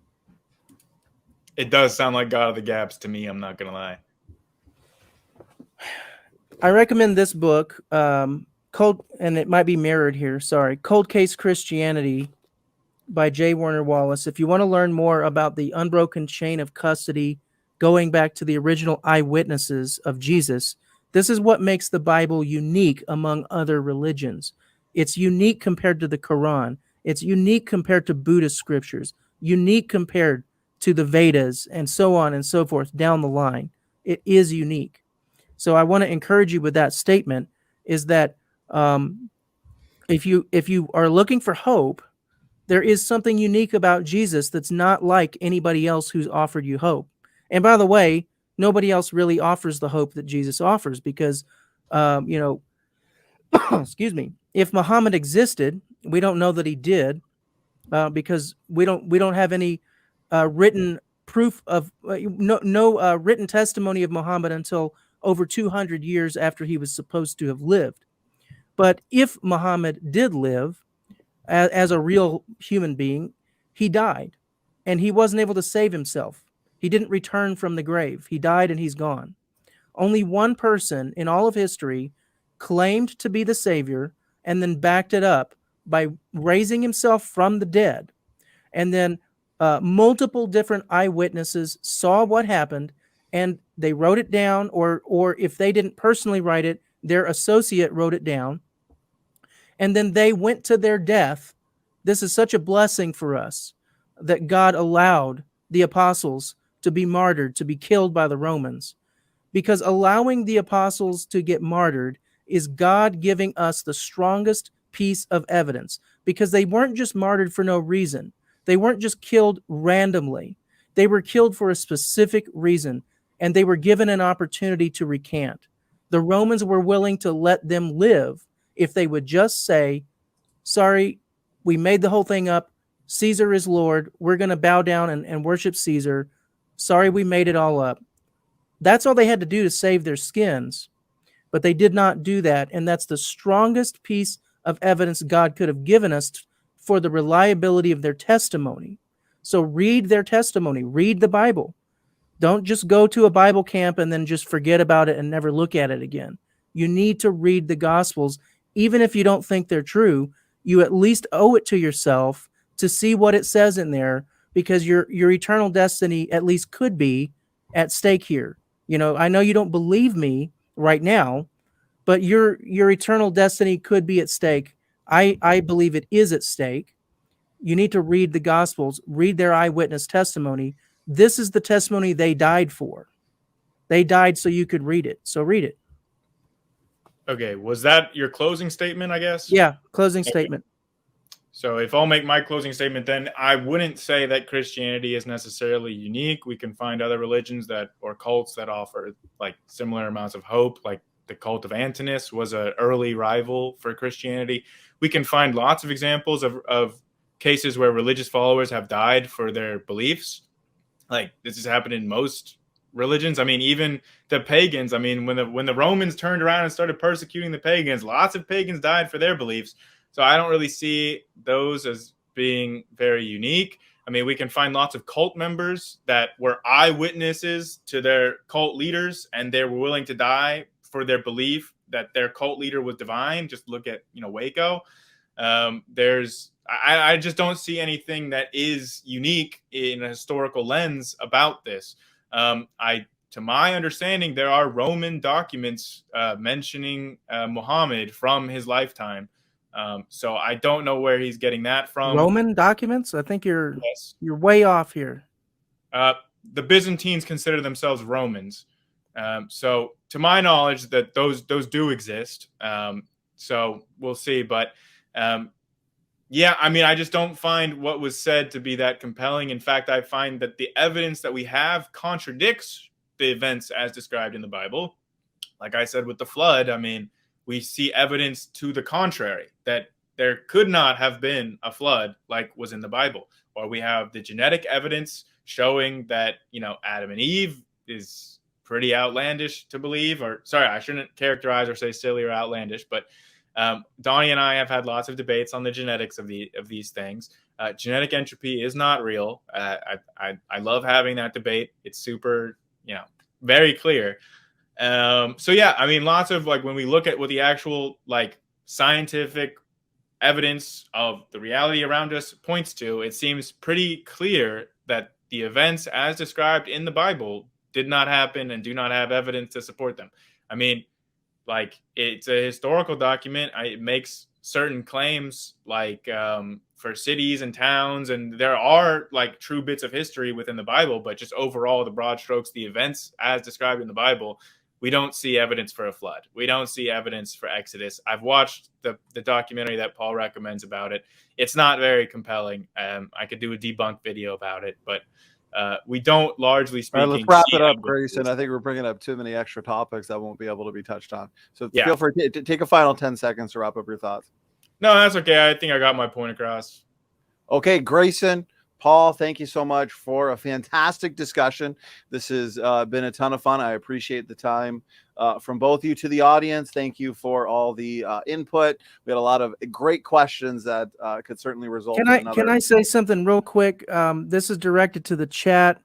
It does sound like God of the Gaps to me. I'm not gonna lie. I recommend this book, Cold, and it might be mirrored here. Sorry, Cold Case Christianity by J. Warner Wallace. If you want to learn more about the unbroken chain of custody going back to the original eyewitnesses of Jesus, this is what makes the Bible unique among other religions. It's unique compared to the Quran. It's unique compared to Buddhist scriptures, unique compared to the Vedas, and so on and so forth down the line. It is unique. So I want to encourage you with that statement is that if you are looking for hope, there is something unique about Jesus that's not like anybody else who's offered you hope. And by the way, nobody else really offers the hope that Jesus offers because, excuse me, if Muhammad existed, we don't know that he did because we don't have any written proof of no written testimony of Muhammad until over 200 years after he was supposed to have lived. But if Muhammad did live, as a real human being, he died and he wasn't able to save himself. He didn't return from the grave. He died and he's gone. Only one person in all of history claimed to be the Savior and then backed it up by raising himself from the dead. And then multiple different eyewitnesses saw what happened and they wrote it down, or if they didn't personally write it, their associate wrote it down. And then they went to their death. This is such a blessing for us that God allowed the apostles to be martyred, to be killed by the Romans, because allowing the apostles to get martyred is God giving us the strongest piece of evidence, because they weren't just martyred for no reason. They weren't just killed randomly. They were killed for a specific reason, and they were given an opportunity to recant. The Romans were willing to let them live if they would just say, sorry, we made the whole thing up. Caesar is Lord. We're going to bow down and worship Caesar. Sorry, we made it all up. That's all they had to do to save their skins. But they did not do that. And that's the strongest piece of evidence God could have given us for the reliability of their testimony. So read their testimony. Read the Bible. Don't just go to a Bible camp and then just forget about it and never look at it again. You need to read the Gospels. Even if you don't think they're true, you at least owe it to yourself to see what it says in there, because your eternal destiny at least could be at stake here. You know, I know you don't believe me right now, but your eternal destiny could be at stake. I believe it is at stake. You need to read the Gospels, read their eyewitness testimony. This is the testimony they died for. They died so you could read it. So read it. Okay, was that your closing statement, I guess? Yeah, closing statement. So if I'll make my closing statement, then I wouldn't say that Christianity is necessarily unique. We can find other religions that, or cults that offer like similar amounts of hope, like the cult of Antinous was an early rival for Christianity. We can find lots of examples of cases where religious followers have died for their beliefs. Like this has happened in most religions. I mean, even the pagans. I mean, when the Romans turned around and started persecuting the pagans, lots of pagans died for their beliefs. So I don't really see those as being very unique. I mean, we can find lots of cult members that were eyewitnesses to their cult leaders, and they were willing to die for their belief that their cult leader was divine. Just look at, Waco. I just don't see anything that is unique in a historical lens about this. To my understanding, there are Roman documents mentioning Muhammad from his lifetime. So I don't know where he's getting that from. Roman documents? I think you're Yes. you're way off here. The Byzantines consider themselves Romans. So to my knowledge, that those do exist. So we'll see. But Yeah, I mean, I just don't find what was said to be that compelling. In fact, I find that the evidence that we have contradicts the events as described in the Bible. Like I said with the flood, I mean, we see evidence to the contrary, that there could not have been a flood like was in the Bible. Or we have the genetic evidence showing that, Adam and Eve is pretty outlandish to believe. Or, sorry, I shouldn't characterize or say silly or outlandish, but Donnie and I have had lots of debates on the genetics of these things. Genetic entropy is not real. I love having that debate. It's super, very clear. So yeah, I mean, lots of, like, when we look at what the actual, like, scientific evidence of the reality around us points to, it seems pretty clear that the events as described in the Bible did not happen and do not have evidence to support them. I mean, like, it's a historical document. It makes certain claims, like, for cities and towns, and there are, like, true bits of history within the Bible, but just overall, the broad strokes, the events as described in the Bible, we don't see evidence for a flood. We don't see evidence for Exodus. I've watched the documentary that Paul recommends about it. It's not very compelling. I could do a debunk video about it, but we don't, largely speaking. All right, let's wrap it up, Grayson. I think we're bringing up too many extra topics that won't be able to be touched on. So feel free to take a final 10 seconds to wrap up your thoughts. No, that's okay. I think I got my point across. Okay, Grayson, Paul, thank you so much for a fantastic discussion. This has been a ton of fun. I appreciate the time from both of you. To the audience, thank you for all the input. We had a lot of great questions that could certainly result in another. Can I say something real quick? This is directed to the chat.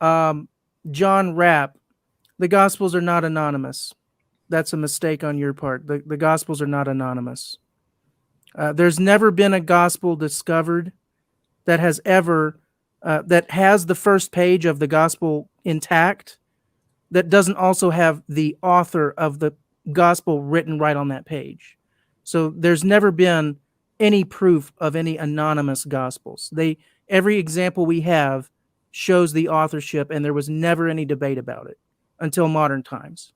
John Rapp, the Gospels are not anonymous. That's a mistake on your part. The Gospels are not anonymous. There's never been a gospel discovered that has ever that has the first page of the gospel intact that doesn't also have the author of the gospel written right on that page. So there's never been any proof of any anonymous gospels. Every example we have shows the authorship, and there was never any debate about it until modern times.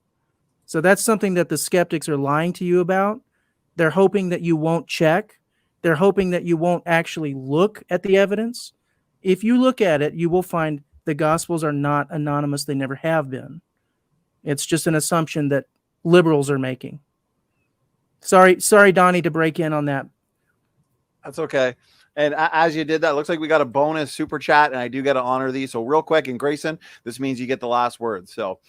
So that's something that the skeptics are lying to you about. They're hoping that you won't check. They're hoping that you won't actually look at the evidence. If you look at it, you will find the Gospels are not anonymous. They never have been. It's just an assumption that liberals are making. Sorry, Donnie, to break in on that. That's okay. And as you did that, looks like we got a bonus super chat, and I do got to honor these. So real quick, and Grayson, this means you get the last word. So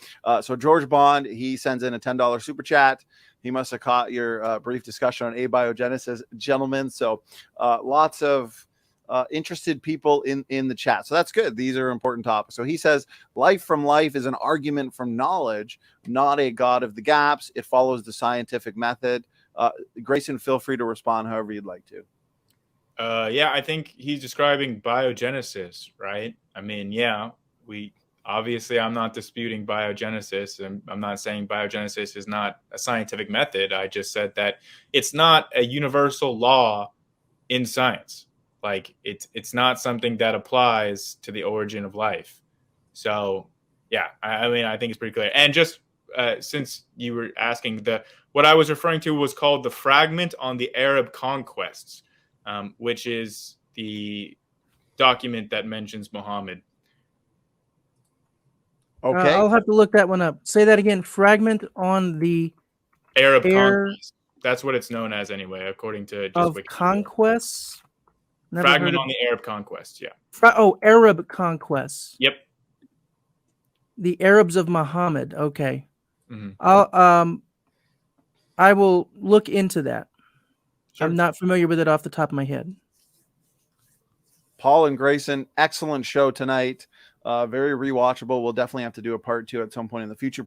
George Bond, he sends in a $10 super chat. He must have caught your brief discussion on abiogenesis, gentlemen. So lots of interested people in the chat. So that's good. These are important topics. So he says, life from life is an argument from knowledge, not a God of the gaps. It follows the scientific method. Grayson, feel free to respond however you'd like to. Yeah, I think he's describing biogenesis, right? I mean, yeah, obviously, I'm not disputing biogenesis, and I'm not saying biogenesis is not a scientific method. I just said that it's not a universal law in science. Like, it's not something that applies to the origin of life. So, yeah, I mean, I think it's pretty clear. And just since you were asking, what I was referring to was called the Fragment on the Arab Conquests, which is the document that mentions Muhammad. Okay. I'll have to look that one up. Say that again. Fragment on the Arab Conquest. That's what it's known as anyway, according to just of Wikipedia. Conquests. Fragment on the Arab Conquest. Yeah. Arab Conquests. Yep. The Arabs of Muhammad. Okay. Mm-hmm. I will look into that. Sure. I'm not familiar with it off the top of my head. Paul and Grayson, excellent show tonight. Very rewatchable. We'll definitely have to do a part 2 at some point in the future.